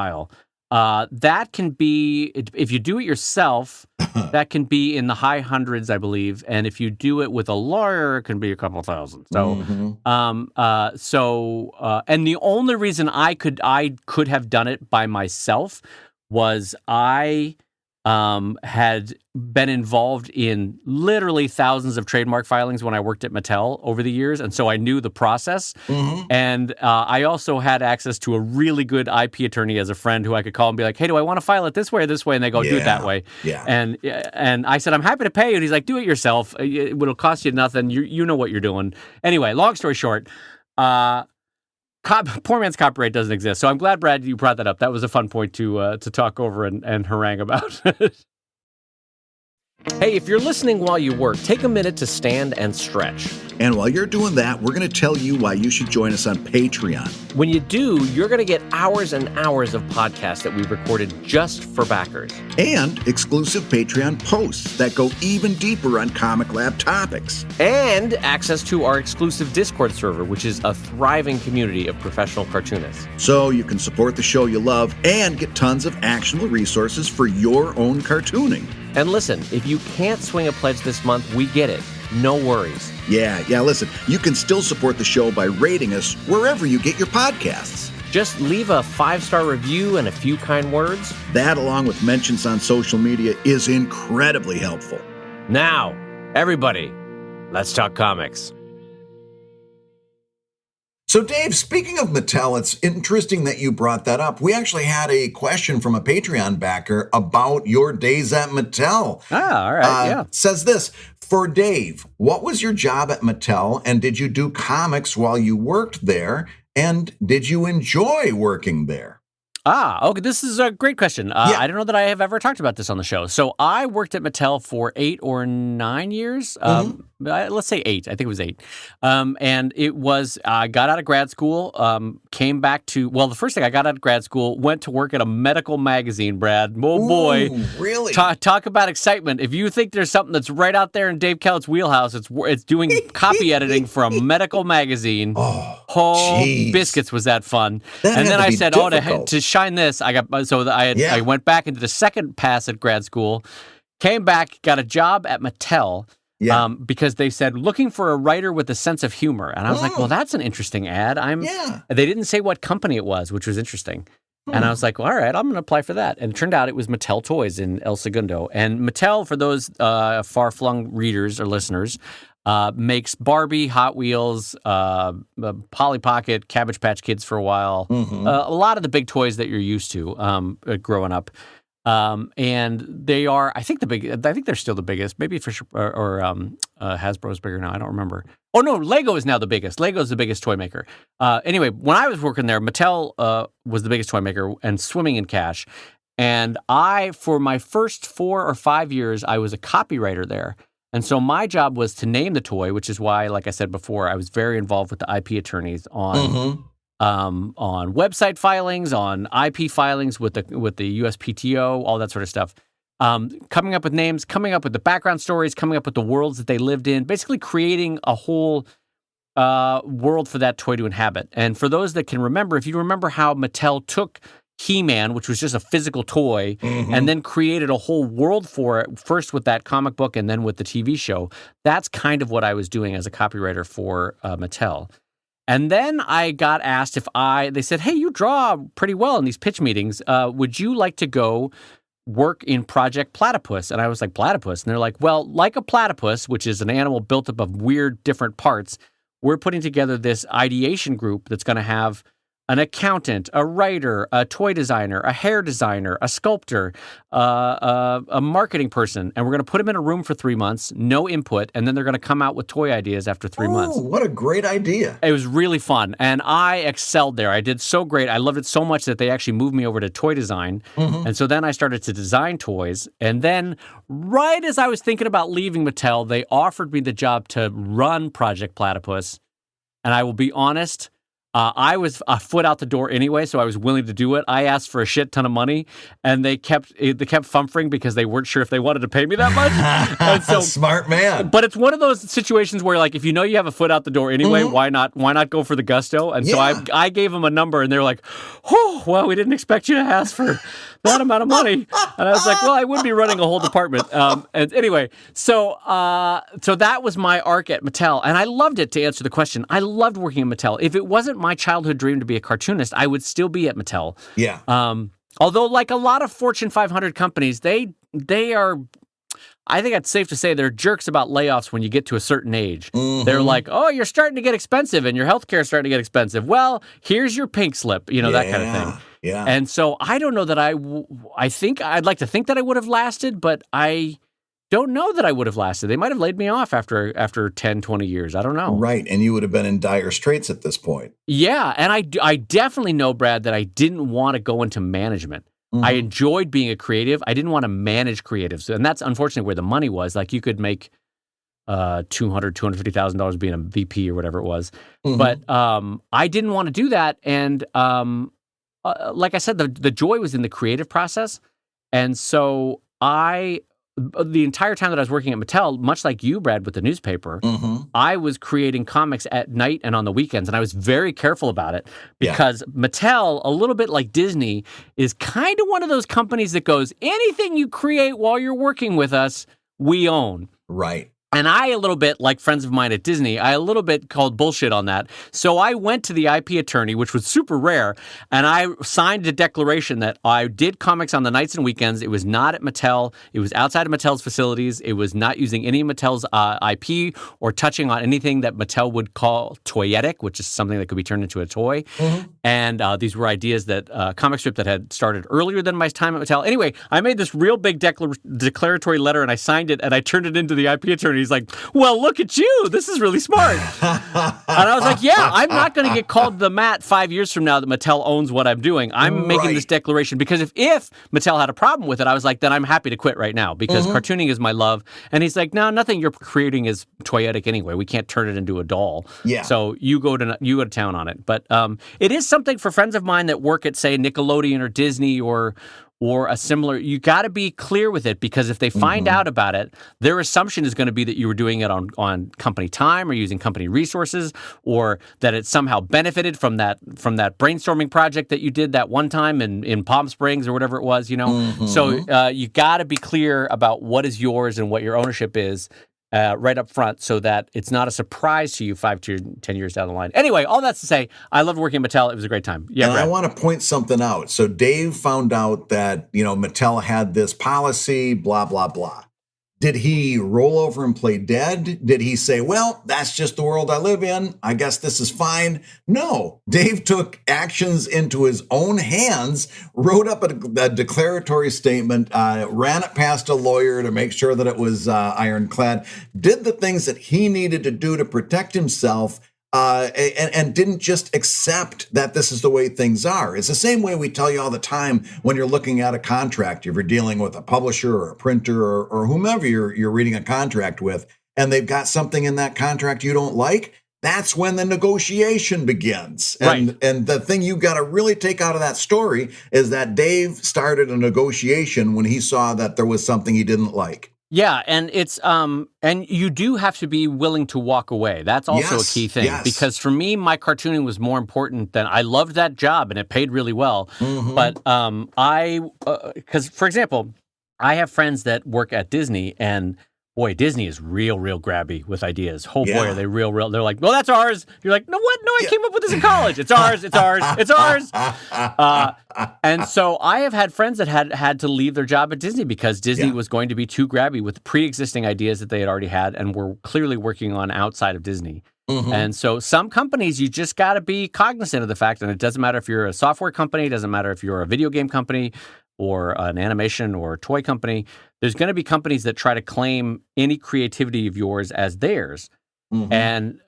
That can be, if you do it yourself, that can be in the high hundreds, I believe. And if you do it with a lawyer, it can be a couple thousand. So, and the only reason I could have done it by myself was I had been involved in literally thousands of trademark filings when I worked at Mattel over the years. And so I knew the process. And I also had access to a really good IP attorney as a friend who I could call and be like, hey, do I want to file it this way or this way? And they go, do it that way. Yeah. And I said, I'm happy to pay you. And he's like, do it yourself. It'll cost you nothing. You know what you're doing. Anyway, long story short, poor man's copyright doesn't exist. So I'm glad, Brad, you brought that up. That was a fun point to talk over and harangue about. Hey, if you're listening while you work, take a minute to stand and stretch. And while you're doing that, we're going to tell you why you should join us on Patreon. When you do, you're going to get hours and hours of podcasts that we've recorded just for backers. And exclusive Patreon posts that go even deeper on ComicLab topics. And access to our exclusive Discord server, which is a thriving community of professional cartoonists. So you can support the show you love and get tons of actionable resources for your own cartooning. And listen, if you can't swing a pledge this month, we get it. No worries. Yeah, listen, you can still support the show by rating us wherever you get your podcasts. Just leave a 5-star review and a few kind words. That, along with mentions on social media, is incredibly helpful. Now, everybody, let's talk comics. So, Dave, speaking of Mattel, it's interesting that you brought that up. We actually had a question from a Patreon backer about your days at Mattel. All right, Says this, for Dave, what was your job at Mattel, and did you do comics while you worked there, and did you enjoy working there? Okay, this is a great question. I don't know that I have ever talked about this on the show. So I worked at Mattel for 8 or 9 years. Let's say 8. I think it was 8. And it was, I got out of grad school, came back to, the first thing I got out of grad school, went to work at a medical magazine, Brad. Oh, boy. Really? Talk about excitement. If you think there's something that's right out there in Dave Kellett's wheelhouse, it's doing copy editing for a medical magazine. Oh, biscuits, was that fun. And then I said, to shine this, I went back into the second pass at grad school, came back, got a job at Mattel. Yeah. Because they said, looking for a writer with a sense of humor. And I was like, well, that's an interesting ad. They didn't say what company it was, which was interesting. And I was like, well, all right, I'm going to apply for that. And it turned out it was Mattel Toys in El Segundo. And Mattel, for those far-flung readers or listeners, makes Barbie, Hot Wheels, Polly Pocket, Cabbage Patch Kids for a while. A lot of the big toys that you're used to growing up. And they are, I think they're still the biggest. Maybe for sure, or Hasbro's bigger now. I don't remember. Oh no, Lego is now the biggest. Lego is the biggest toy maker. Anyway, when I was working there, Mattel was the biggest toy maker and swimming in cash. And for my first 4 or 5 years, I was a copywriter there. And so my job was to name the toy, which is why, like I said before, I was very involved with the IP attorneys on website filings, on IP filings with the USPTO, all that sort of stuff. Coming up with names, coming up with the background stories, coming up with the worlds that they lived in, basically creating a whole world for that toy to inhabit. And for those that can remember, if you remember how Mattel took He-Man, which was just a physical toy, and then created a whole world for it, first with that comic book and then with the TV show, that's kind of what I was doing as a copywriter for Mattel. And then I got asked they said, hey, you draw pretty well in these pitch meetings. Would you like to go work in Project Platypus? And I was like, Platypus? And they're like, well, like a platypus, which is an animal built up of weird different parts, we're putting together this ideation group that's going to have an accountant, a writer, a toy designer, a hair designer, a sculptor, a marketing person, and we're going to put them in a room for 3 months, no input, and then they're going to come out with toy ideas after 3 months. What a great idea. It was really fun, and I excelled there. I did so great. I loved it so much that they actually moved me over to toy design, and so then I started to design toys, and then right as I was thinking about leaving Mattel, they offered me the job to run Project Platypus, and I will be honest, I was a foot out the door anyway, so I was willing to do it. I asked for a shit ton of money, and they kept fumfring because they weren't sure if they wanted to pay me that much. And so, smart man. But it's one of those situations where, like, if you know you have a foot out the door anyway, why not go for the gusto? And so I gave them a number, and they were like, "Oh, well, we didn't expect you to ask for that amount of money." And I was like, "Well, I would be running a whole department." And anyway, so that was my arc at Mattel, and I loved it. To answer the question, I loved working at Mattel. If it wasn't my childhood dream to be a cartoonist, I would still be at Mattel. Yeah. Although, like a lot of Fortune 500 companies, they are, I think it's safe to say they're jerks about layoffs when you get to a certain age. They're like, "Oh, you're starting to get expensive and your healthcare is starting to get expensive. Well, here's your pink slip," that kind of thing. Yeah. And so I don't know that I think I'd like to think that I would have lasted, but I don't know that I would have lasted. They might have laid me off after 10, 20 years. I don't know. Right. And you would have been in dire straits at this point. Yeah. And I definitely know, Brad, that I didn't want to go into management. I enjoyed being a creative. I didn't want to manage creatives. And that's unfortunately where the money was. Like, you could make $250,000 being a VP or whatever it was. But I didn't want to do that. And like I said, the joy was in the creative process. And so the entire time that I was working at Mattel, much like you, Brad, with the newspaper, I was creating comics at night and on the weekends, and I was very careful about it because Mattel, a little bit like Disney, is kind of one of those companies that goes, anything you create while you're working with us, we own. Right. And I, a little bit, like friends of mine at Disney, I a little bit called bullshit on that. So I went to the IP attorney, which was super rare, and I signed a declaration that I did comics on the nights and weekends. It was not at Mattel. It was outside of Mattel's facilities. It was not using any of Mattel's IP or touching on anything that Mattel would call toyetic, which is something that could be turned into a toy. And these were ideas that comic strip that had started earlier than my time at Mattel. Anyway, I made this real big declaratory letter, and I signed it, and I turned it into the IP attorney. He's like, "Well, look at you. This is really smart." And I was like, "Yeah, I'm not going to get called the Matt 5 years from now that Mattel owns what I'm doing. I'm making this declaration because if Mattel had a problem with it, I was like, then I'm happy to quit right now because cartooning is my love." And he's like, "No, nothing you're creating is toyetic anyway. We can't turn it into a doll. Yeah. So you go to town on it." But it is something for friends of mine that work at, say, Nickelodeon or Disney or a similar, you got to be clear with it because if they find out about it, their assumption is going to be that you were doing it on company time or using company resources, or that it somehow benefited from that brainstorming project that you did that one time in Palm Springs or whatever it was, So you got to be clear about what is yours and what your ownership is. Right up front so that it's not a surprise to you 5 to 10 years down the line. Anyway, all that's to say, I loved working at Mattel. It was a great time. Yeah, and Brad. I want to point something out. So Dave found out that, Mattel had this policy, blah, blah, blah. Did he roll over and play dead? Did he say, well, that's just the world I live in. I guess this is fine. No, Dave took actions into his own hands, wrote up a declaratory statement, ran it past a lawyer to make sure that it was ironclad, did the things that he needed to do to protect himself, and didn't just accept that this is the way things are. It's the same way we tell you all the time when you're looking at a contract, if you're dealing with a publisher or a printer or whomever you're reading a contract with, and they've got something in that contract you don't like, that's when the negotiation begins. And the thing you got to really take out of that story is that Dave started a negotiation when he saw that there was something he didn't like. Yeah, and it's and you do have to be willing to walk away. That's also a key thing because for me, my cartooning was more important than I loved that job and it paid really well. But because for example, I have friends that work at Disney and boy, Disney is real grabby with ideas. Oh boy, are they real. They're like, "No, that's ours." You're like, "No, what? No, I came up with this in college. It's ours. It's ours. It's ours." And so I have had friends that had to leave their job at Disney because Disney was going to be too grabby with pre-existing ideas that they had already had and were clearly working on outside of Disney. And so some companies, you just got to be cognizant of the fact, and it doesn't matter if you're a software company, it doesn't matter if you're a video game company or an animation or toy company. There's going to be companies that try to claim any creativity of yours as theirs. And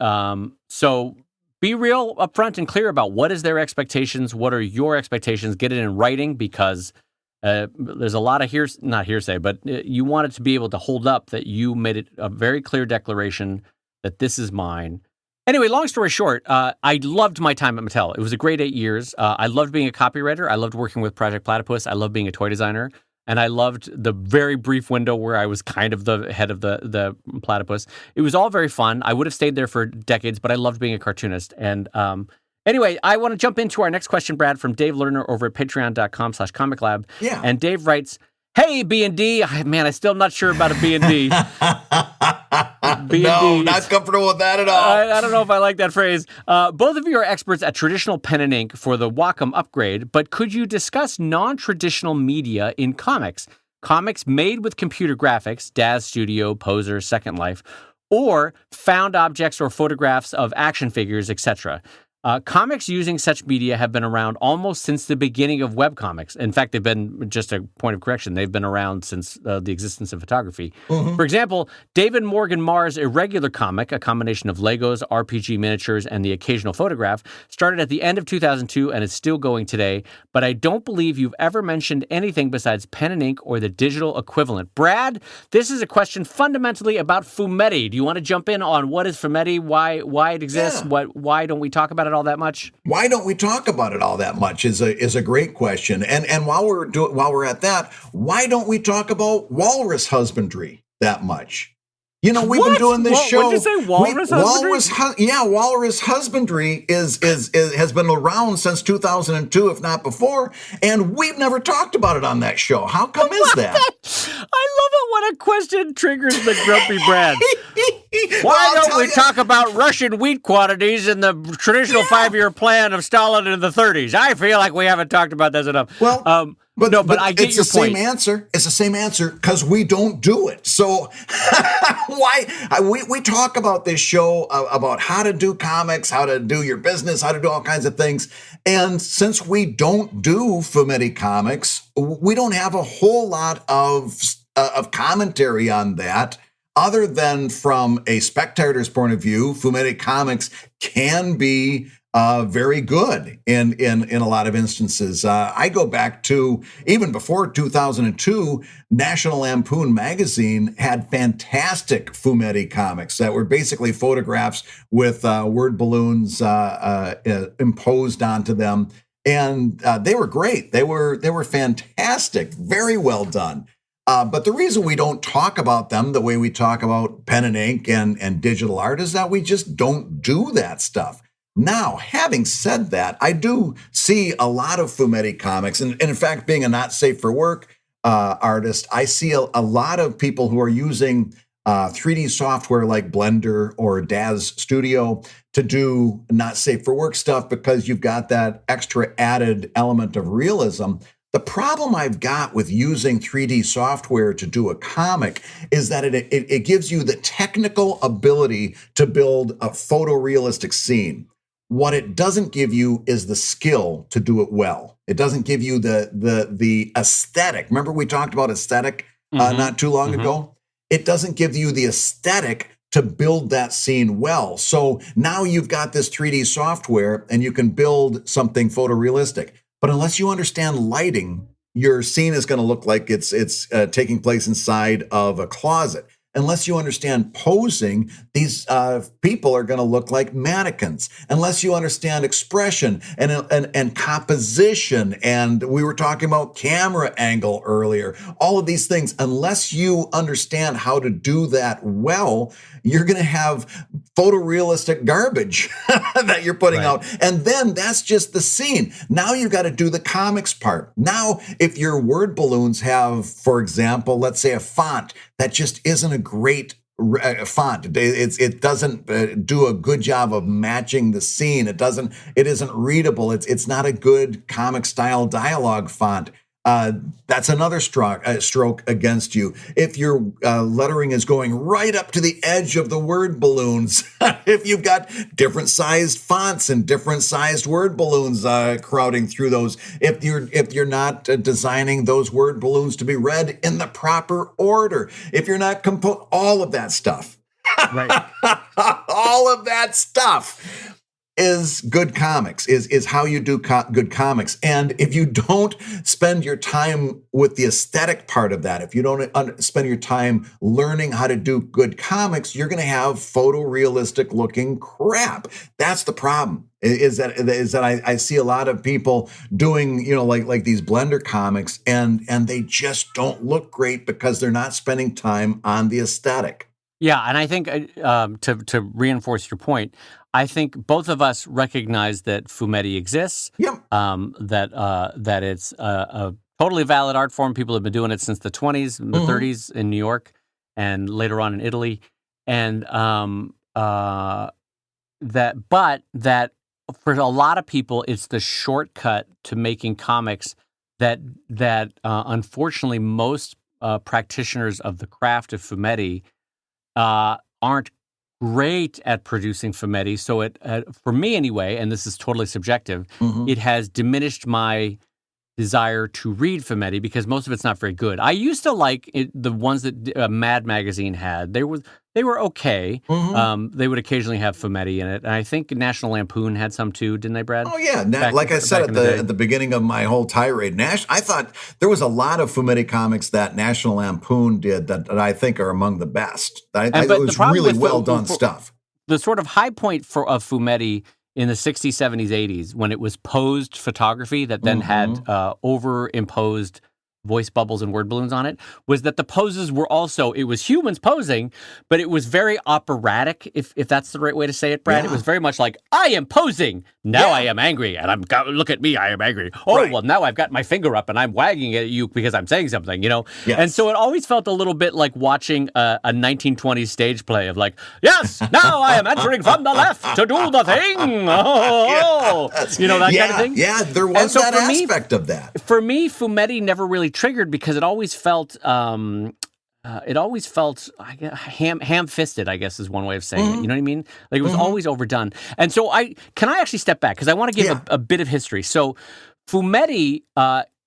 so be real upfront and clear about what is their expectations, what are your expectations, get it in writing, because there's a lot of not hearsay, but you want it to be able to hold up that you made it a very clear declaration that this is mine. Anyway, long story short, I loved my time at Mattel. It was a great 8 years. I loved being a copywriter. I loved working with Project Platypus. I loved being a toy designer. And I loved the very brief window where I was kind of the head of the platypus. It was all very fun. I would have stayed there for decades, but I loved being a cartoonist. And anyway, I want to jump into our next question, Brad, from Dave Lerner over at patreon.com/ComicLab. Yeah. And Dave writes, "Hey, B&D." Man, I'm still not sure about a B&D. No, not comfortable with that at all. I don't know if I like that phrase. Both of you are experts at traditional pen and ink for the Wacom upgrade, but could you discuss non-traditional media in comics? Comics made with computer graphics, Daz Studio, Poser, Second Life, or found objects or photographs of action figures, etc. Comics using such media have been around almost since the beginning of webcomics. In fact, they've been, just a point of correction, they've been around since the existence of photography. For example, David Morgan Marr's Irregular comic, a combination of Legos, RPG miniatures, and the occasional photograph, started at the end of 2002 and is still going today, but I don't believe you've ever mentioned anything besides pen and ink or the digital equivalent. Brad, this is a question fundamentally about fumetti. Do you want to jump in on what is fumetti, why it exists, why don't we talk about it all that much? Why don't we talk about it all that much is a great question. And while we're at that, why don't we talk about walrus husbandry that much? You know, we've been doing this show. What did you say? Walrus husbandry? Walrus husbandry has been around since 2002, if not before, and we've never talked about it on that show. How come is that? I love it when a question triggers the grumpy Brad. Why don't we talk about Russian wheat quantities in the traditional 5-year plan of Stalin in the 30s? I feel like we haven't talked about this enough. Well, but I get your point. It's the same answer because we don't do it. So we talk about this show about how to do comics, how to do your business, how to do all kinds of things. And since we don't do fumetti comics, we don't have a whole lot of commentary on that. Other than from a spectator's point of view, fumetti comics can be very good in a lot of instances. I go back to even before 2002, National Lampoon magazine had fantastic fumetti comics that were basically photographs with word balloons imposed onto them, and they were great. They were fantastic, very well done. But the reason we don't talk about them the way we talk about pen and ink and digital art is that we just don't do that stuff. Now, having said that, I do see a lot of fumetti comics. And in fact, being a not safe for work artist, I see a lot of people who are using 3D software like Blender or Daz Studio to do not safe for work stuff because you've got that extra added element of realism. The problem I've got with using 3D software to do a comic is that it gives you the technical ability to build a photorealistic scene. What it doesn't give you is the skill to do it well. It doesn't give you the aesthetic. Remember we talked about aesthetic not too long ago? It doesn't give you the aesthetic to build that scene well. So now you've got this 3D software and you can build something photorealistic. But unless you understand lighting, your scene is going to look like it's taking place inside of a closet. Unless you understand posing, these people are going to look like mannequins. Unless you understand expression and composition, and we were talking about camera angle earlier, all of these things, unless you understand how to do that well, you're going to have photorealistic garbage that you're putting out. And then that's just the scene. Now you've got to do the comics part. Now, if your word balloons have, for example, let's say a font that just isn't a great font. It doesn't do a good job of matching the scene. It isn't readable. It's not a good comic style dialogue font. That's another stroke against you. If your lettering is going right up to the edge of the word balloons, if you've got different sized fonts and different sized word balloons crowding through those, if you're not designing those word balloons to be read in the proper order, if you're not all of that stuff, Right. all of that stuff is good comics, is how you do good comics. And if you don't spend your time with the aesthetic part of that, if you don't spend your time learning how to do good comics, you're going to have photorealistic looking crap. That's the problem. Is that I see a lot of people doing, like these Blender comics, and they just don't look great because they're not spending time on the aesthetic. Yeah, and I think to reinforce your point, I think both of us recognize that fumetti exists. Yep. That it's a totally valid art form. People have been doing it since the 20s, and the 30s in New York, and later on in Italy, and that for a lot of people, it's the shortcut to making comics that unfortunately most practitioners of the craft of fumetti aren't great at producing fumetti. So it, for me anyway, and this is totally subjective, it has diminished my desire to read fumetti because most of it's not very good. I used to like the ones that Mad Magazine had. They were okay. They would occasionally have fumetti in it. And I think National Lampoon had some too, didn't they, Brad? Oh, yeah. Like I said at the beginning of my whole tirade, I thought there was a lot of fumetti comics that National Lampoon did that I think are among the best. It was really well done stuff. The sort of high point of fumetti in the 60s, 70s, 80s, when it was posed photography that then had overimposed voice bubbles and word balloons on it, was that the poses were also, it was humans posing, but it was very operatic, if that's the right way to say it, Brad. Yeah. It was very much like, I am posing, now I am angry, and look at me, I am angry. Oh, well, now I've got my finger up, and I'm wagging at you because I'm saying something, Yes. And so it always felt a little bit like watching a 1920s stage play of like, yes, now I am entering from the left to do the thing. That kind of thing. Yeah, there was that aspect of that. For me, fumetti never really triggered because it always felt ham-fisted, I guess is one way of saying it. You know what I mean? Like it was always overdone. And so can I actually step back because I want to give a bit of history. So fumetti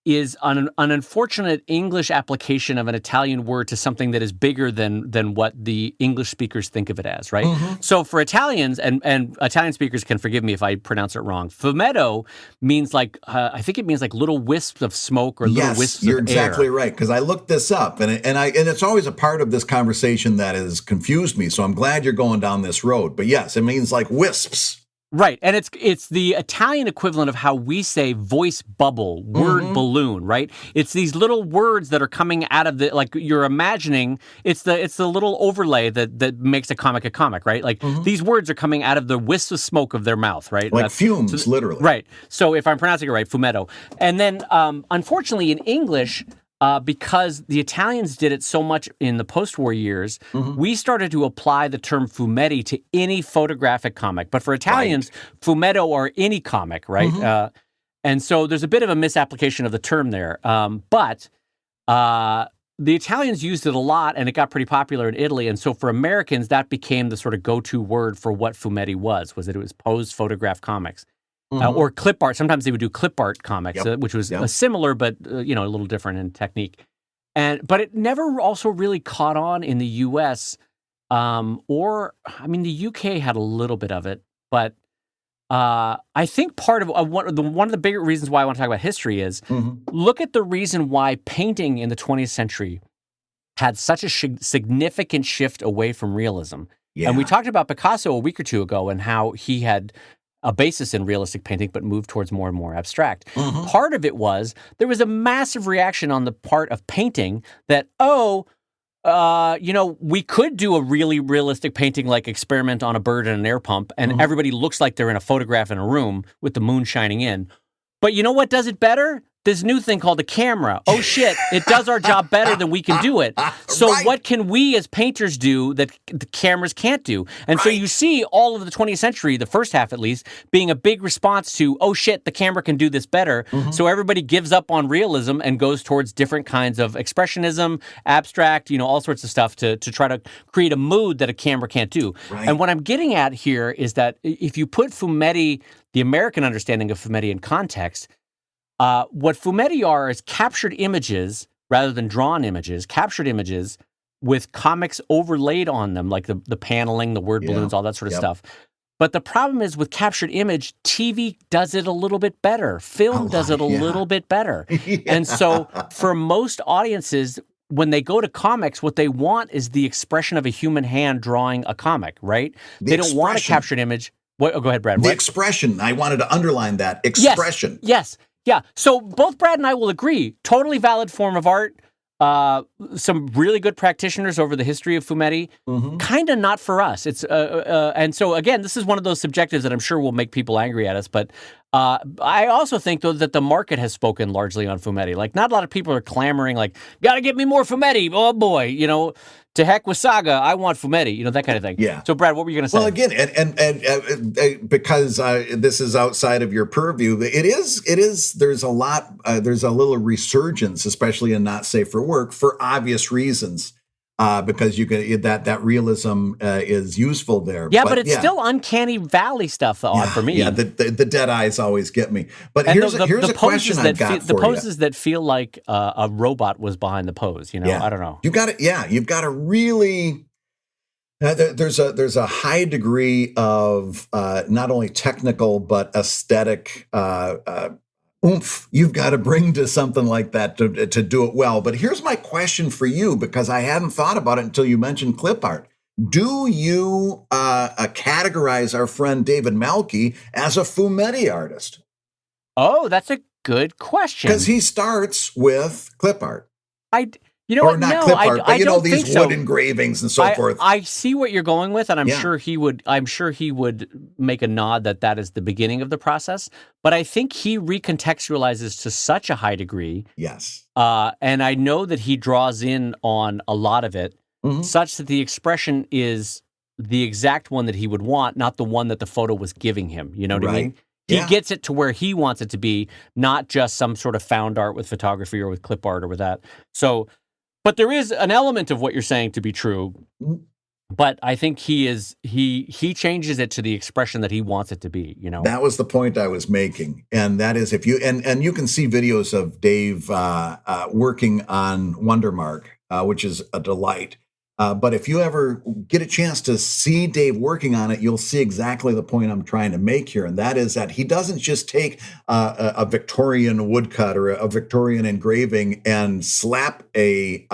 is an unfortunate English application of an Italian word to something that is bigger than what the English speakers think of it as, right? So for Italians, and Italian speakers can forgive me if I pronounce it wrong, fumetto means like, I think it means like little wisps of smoke or little wisps of air. Yes, you're exactly right, because I looked this up, and it's always a part of this conversation that has confused me, so I'm glad you're going down this road. But yes, it means like wisps. Right, and it's the Italian equivalent of how we say voice bubble, word balloon, right? It's these little words that are coming out of like you're imagining. It's the little overlay that makes a comic, right? Like these words are coming out of the wisps of smoke of their mouth, right? Like fumes, literally. Right. So if I'm pronouncing it right, fumetto. And then, unfortunately, in English, because the Italians did it so much in the post-war years, we started to apply the term fumetti to any photographic comic. But for Italians, fumetto or any comic, right? And so there's a bit of a misapplication of the term there. But the Italians used it a lot, and it got pretty popular in Italy. And so for Americans, that became the sort of go-to word for what fumetti was that it was posed photograph comics. Or clip art. Sometimes they would do clip art comics, which was similar, but a little different in technique. But it never also really caught on in the U.S. The UK had a little bit of it, but I think part of one of the bigger reasons why I want to talk about history is look at the reason why painting in the 20th century had such a significant shift away from realism. Yeah. And we talked about Picasso a week or two ago and how he had a basis in realistic painting, but moved towards more and more abstract. Part of it was there was a massive reaction on the part of painting that, we could do a really realistic painting like Experiment on a Bird and an Air Pump, and everybody looks like they're in a photograph in a room with the moon shining in. But you know what does it better? this new thing called a camera. Oh shit, it does our job better than we can do it. So Right. what can we as painters do that the cameras can't do? And so you see all of the 20th century, the first half at least, being a big response to, oh shit, the camera can do this better. So everybody gives up on realism and goes towards different kinds of expressionism, abstract, all sorts of stuff to try to create a mood that a camera can't do. Right. And what I'm getting at here is that if you put fumetti, the American understanding of fumetti in context, what fumetti are is captured images rather than drawn images, captured images with comics overlaid on them, like the paneling, the word balloons, all that sort of stuff. But the problem is with captured image, TV does it a little bit better. Film does it a little bit better. And so for most audiences, when they go to comics, what they want is the expression of a human hand drawing a comic, right? They don't want a captured image. What? Oh, go ahead, Brad. The expression. I wanted to underline that. Expression. Yes. Yeah. So both Brad and I will agree. Totally valid form of art. Some really good practitioners over the history of fumetti. Kind of not for us. It's and so again, this is one of those subjectives that I'm sure will make people angry at us. But I also think though that the market has spoken largely on fumetti. Like not a lot of people are clamoring like, "Got to get me more fumetti." Oh boy, to heck with Saga. I want fumetti. That kind of thing. Yeah. So Brad, what were you going to say? Well, again, and because this is outside of your purview, it is. There's a lot. There's a little resurgence, especially in not safe for work, for obvious reasons. Because you can that realism is useful there. Yeah, but it's still uncanny valley stuff for me. Yeah, the dead eyes always get me. But here's a question I've got for you. The poses that feel like a robot was behind the pose. I don't know. You got it. Yeah, you've got to really. There's a high degree of not only technical but aesthetic oomph you've got to bring to something like that to do it well. But here's my question for you, because I hadn't thought about it until you mentioned clip art. Do you categorize our friend David Malky as a fumetti artist? Oh, that's a good question. Because he starts with clip art. Or not clip art, but these wood so. engravings and so forth. I see what you're going with, and I'm sure he would make a nod that is the beginning of the process. But I think he recontextualizes to such a high degree. Yes. And I know that he draws in on a lot of it, such that the expression is the exact one that he would want, not the one that the photo was giving him. You know what I mean? He gets it to where he wants it to be, not just some sort of found art with photography or with clip art or with that. So. But there is an element of what you're saying to be true, but I think he changes it to the expression that he wants it to be. That was the point I was making, and that is if you and you can see videos of Dave working on Wondermark, which is a delight. But if you ever get a chance to see Dave working on it, you'll see exactly the point I'm trying to make here. And that is that he doesn't just take a Victorian woodcut or a Victorian engraving and slap a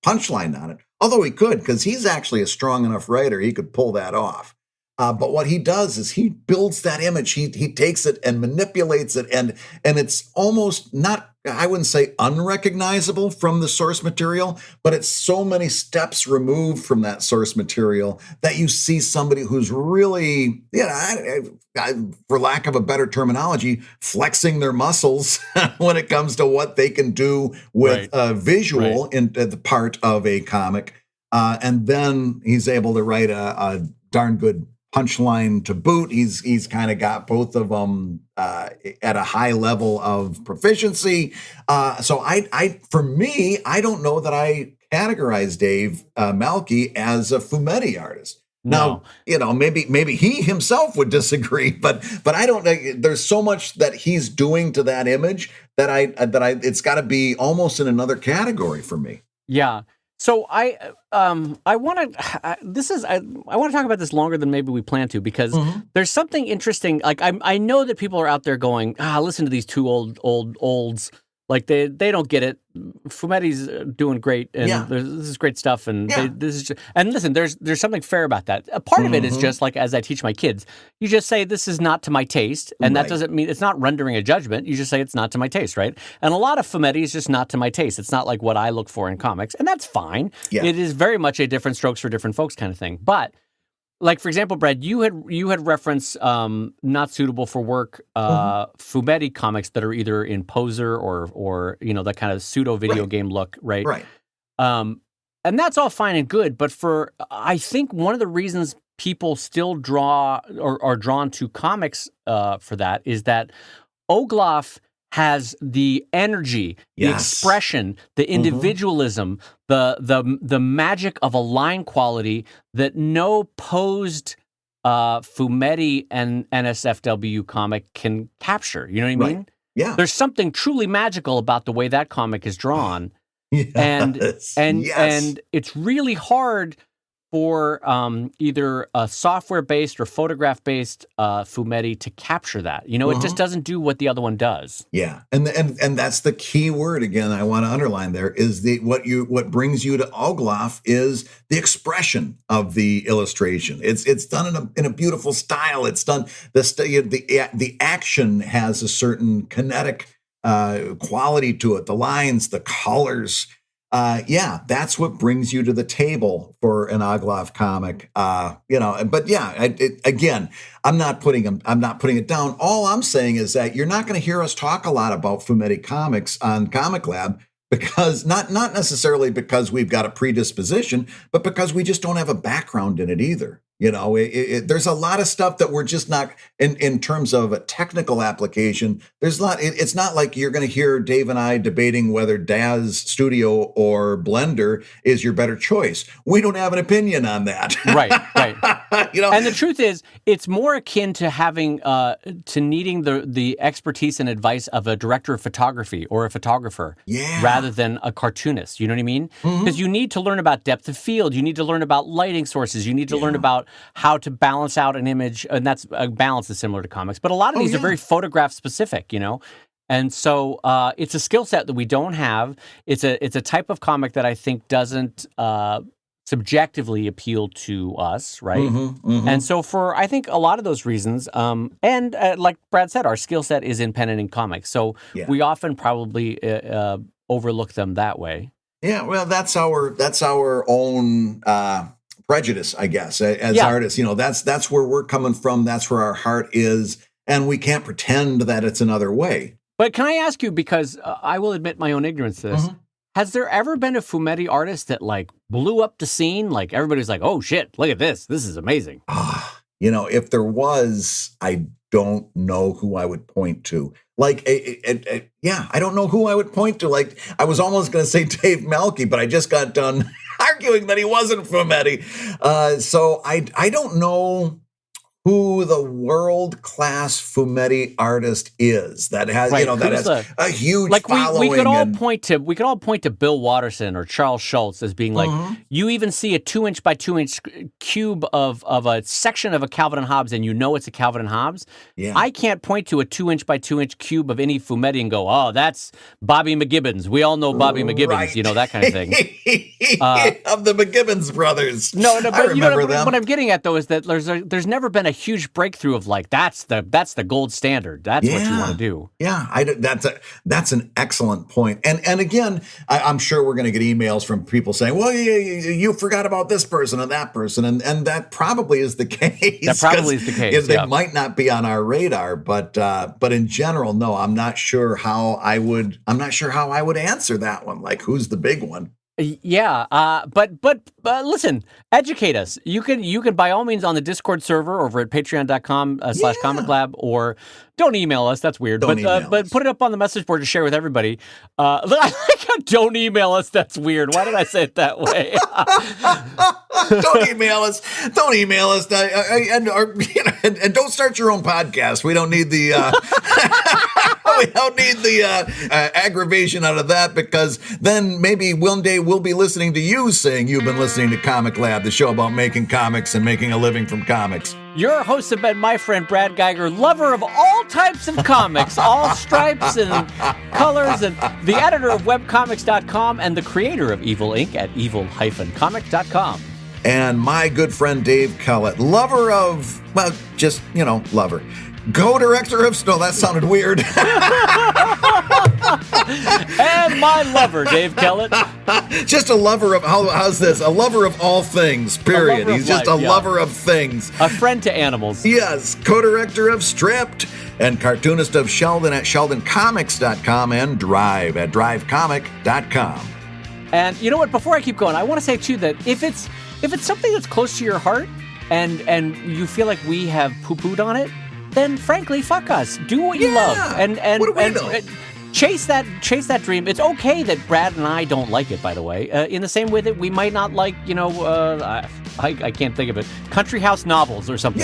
punchline on it. Although he could, because he's actually a strong enough writer, he could pull that off. But what he does is he builds that image. He takes it and manipulates it, and it's almost not, I wouldn't say unrecognizable from the source material, but it's so many steps removed from that source material that you see somebody who's really, for lack of a better terminology, flexing their muscles when it comes to what they can do with visual in the part of a comic. And then he's able to write a darn good punchline to boot. He's kind of got both of them at a high level of proficiency. So for me, I don't know that I categorize Dave Malky as a fumetti artist. No. Now, maybe he himself would disagree, but I don't. There's so much that he's doing to that image that it's got to be almost in another category for me. Yeah. So I want to talk about this longer than maybe we plan to, because there's something interesting. Like I know that people are out there going, listen to these two olds. Like they don't get it. Fumetti's doing great, and this is great stuff. And and listen, there's something fair about that. A part of it is just like, as I teach my kids, you just say this is not to my taste, and that doesn't mean it's not rendering a judgment. You just say it's not to my taste, right? And a lot of fumetti is just not to my taste. It's not like what I look for in comics, and that's fine. Yeah. It is very much a different strokes for different folks kind of thing. But like for example, Brad, you had referenced not suitable for work fumetti comics that are either in poser or that kind of pseudo video game look, right? Right. And that's all fine and good, but I think one of the reasons people still draw or are drawn to comics for that is that Olaf has the energy, the expression, the individualism, the magic of a line quality that no posed fumetti and NSFW comic can capture. You know what I mean? Yeah. There's something truly magical about the way that comic is drawn. Yes. And it's really hard for either a software-based or photograph-based fumetti to capture that. It just doesn't do what the other one does. Yeah, and that's the key word again. I want to underline there is what brings you to Olaf is the expression of the illustration. It's done in a beautiful style. It's done the action has a certain kinetic quality to it. The lines, the colors. That's what brings you to the table for an Olaf comic. But again, I'm not putting it down. All I'm saying is that you're not going to hear us talk a lot about fumetti comics on ComicLab because not necessarily because we've got a predisposition, but because we just don't have a background in it either. There's a lot of stuff that we're just not in terms of a technical application. It's not like you're going to hear Dave and I debating whether Daz Studio or Blender is your better choice. We don't have an opinion on that. Right. And the truth is, it's more akin to having to needing the expertise and advice of a director of photography or a photographer, rather than a cartoonist. You know what I mean? Because you need to learn about depth of field. You need to learn about lighting sources. You need to learn about how to balance out an image, and that's balance is similar to comics, but a lot of these are very photograph specific, and so it's a skill set that we don't have. It's a type of comic that I think doesn't subjectively appeal to us, right? And so for I think a lot of those reasons, and like Brad said, our skill set is in pen and ink comics, so we often probably overlook them that way. Yeah, well, that's our own prejudice, I guess, as artists. That's where we're coming from. That's where our heart is, and we can't pretend that it's another way. But can I ask you, because I will admit my own ignorance to this, has there ever been a fumetti artist that like blew up the scene? Like everybody's like, oh shit, look at this. This is amazing. If there was, I don't know who I would point to. Like, I don't know who I would point to. Like, I was almost going to say Dave Melke, but I just got done arguing that he wasn't fumetti. So I don't know who the world-class fumetti artist is that has that has a huge following. We could all point to Bill Watterson or Charles Schultz as being like, you even see a 2-inch by 2-inch cube of a section of a Calvin and Hobbes, and it's a Calvin and Hobbes. I can't point to a 2-inch by 2-inch cube of any fumetti and go, oh, that's Bobby McGibbons. We all know Bobby McGibbons, that kind of thing. Of the McGibbons brothers. No, but I remember them. What I'm getting at though is that there's never been a huge breakthrough of like that's the gold standard. That's what you want to do. Yeah, that's an excellent point. And again, I'm sure we're going to get emails from people saying, "Well, you forgot about this person and that person," and that probably is the case. That probably is the case. They might not be on our radar, but in general, no, I'm not sure how I would answer that one. Like, who's the big one? Yeah, but listen, educate us. You can by all means on the Discord server over at patreon.com/ComicLab, or don't email us. That's weird. But put it up on the message board to share with everybody. I like how don't email us. That's weird. Why did I say it that way? Don't email us. Don't email us. And don't start your own podcast. We don't need the. We don't need the aggravation out of that, because then maybe one day we'll be listening to you saying you've been listening to ComicLab, the show about making comics and making a living from comics. Your hosts have been my friend Brad Geiger, lover of all types of comics, all stripes and colors, and the editor of webcomics.com and the creator of Evil Inc. at evil-comic.com. And my good friend Dave Kellett, lover of, well, just, lover. Co-director of, no, that sounded weird. And my lover, Dave Kellett. Just a lover of, how's this? A lover of all things, period. He's just a lover of things. A friend to animals. Yes, co-director of Stripped and cartoonist of Sheldon at sheldoncomics.com and Drive at drivecomic.com. And you know what? Before I keep going, I want to say, too, that if it's something that's close to your heart and you feel like we have poo-pooed on it, then frankly, fuck us. Do what you love. And chase that dream. It's okay that Brad and I don't like it, by the way. In the same way that we might not like, I can't think of it, country house novels or something,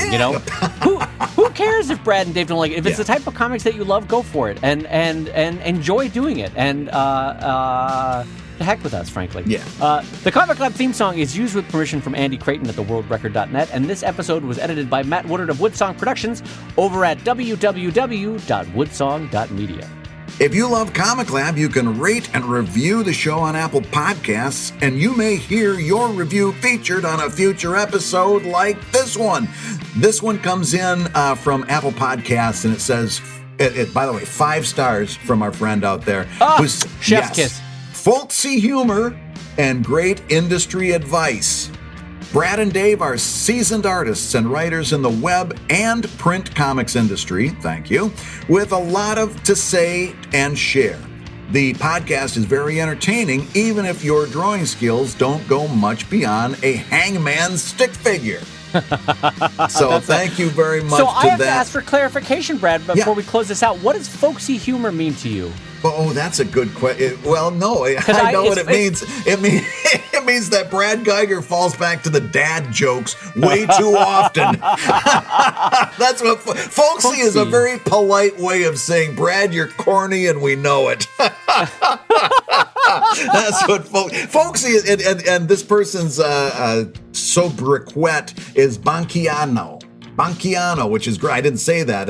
Who cares if Brad and Dave don't like it? If it's the type of comics that you love, go for it and enjoy doing it. And the heck with us, frankly. Yeah. The ComicLab theme song is used with permission from Andy Creighton at theworldrecord.net, and this episode was edited by Matt Woodard of Woodsong Productions over at www.woodsong.media. If you love ComicLab, you can rate and review the show on Apple Podcasts, and you may hear your review featured on a future episode like this one. This one comes in from Apple Podcasts, and it says, by the way, 5 stars from our friend out there. Chef's kiss. Folksy humor and great industry advice. Brad and Dave are seasoned artists and writers in the web and print comics industry, thank you, with a lot to say and share. The podcast is very entertaining, even if your drawing skills don't go much beyond a hangman stick figure. So thank you very much to that. So I have to that. ask for clarification, Brad, before we close this out. What does folksy humor mean to you? Oh, that's a good question. Well, no, I know what it means. It means that Brad Geiger falls back to the dad jokes way too often. That's what folksy is, a very polite way of saying, Brad, you're corny and we know it. That's what folksy is. And this person's sobriquet is Banchiano. Banchiano, which is great. I didn't say that,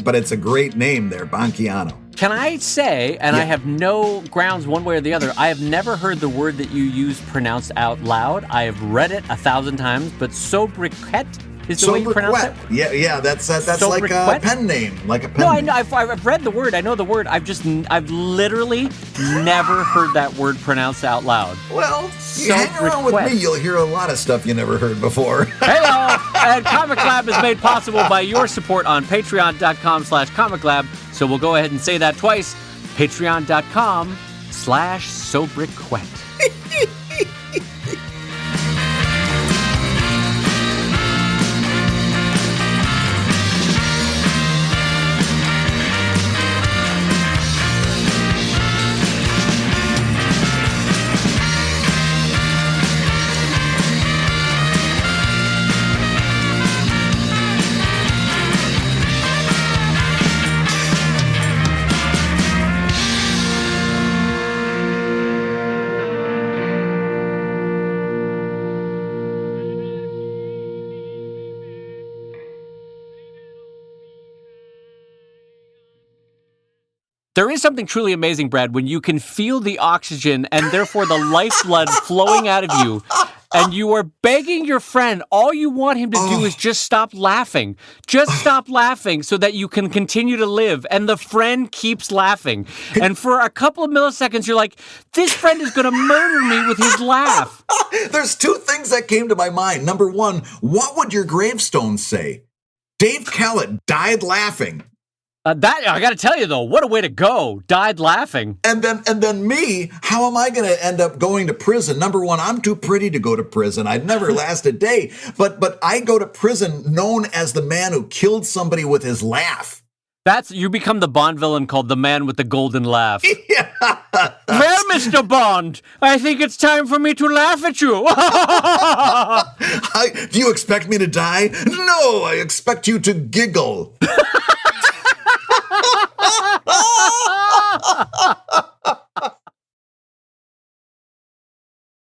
but it's a great name there, Banchiano. Can I say, and I have no grounds one way or the other, I have never heard the word that you use pronounced out loud. I have read it 1,000 times, but sobriquet is the way you pronounce it? Yeah, that's like a pen name, No, I know, I've read the word. I know the word. I've literally never heard that word pronounced out loud. Well, you hang around with me, you'll hear a lot of stuff you never heard before. Hello! And ComicLab is made possible by your support on patreon.com/ComicLab. So we'll go ahead and say that twice. Patreon.com/sobriquet. There is something truly amazing, Brad, when you can feel the oxygen and therefore the lifeblood flowing out of you, and you are begging your friend, all you want him to do is just stop laughing. Just stop laughing so that you can continue to live. And the friend keeps laughing. And for a couple of milliseconds, you're like, this friend is going to murder me with his laugh. There's 2 things that came to my mind. Number 1, what would your gravestone say? Dave Kellett died laughing. That I got to tell you, though, what a way to go. Died laughing. And then me, how am I going to end up going to prison? Number 1, I'm too pretty to go to prison. I'd never last a day. But I go to prison known as the man who killed somebody with his laugh. You become the Bond villain called the man with the golden laugh. Yeah. Well, Mr. Bond, I think it's time for me to laugh at you. Do you expect me to die? No, I expect you to giggle.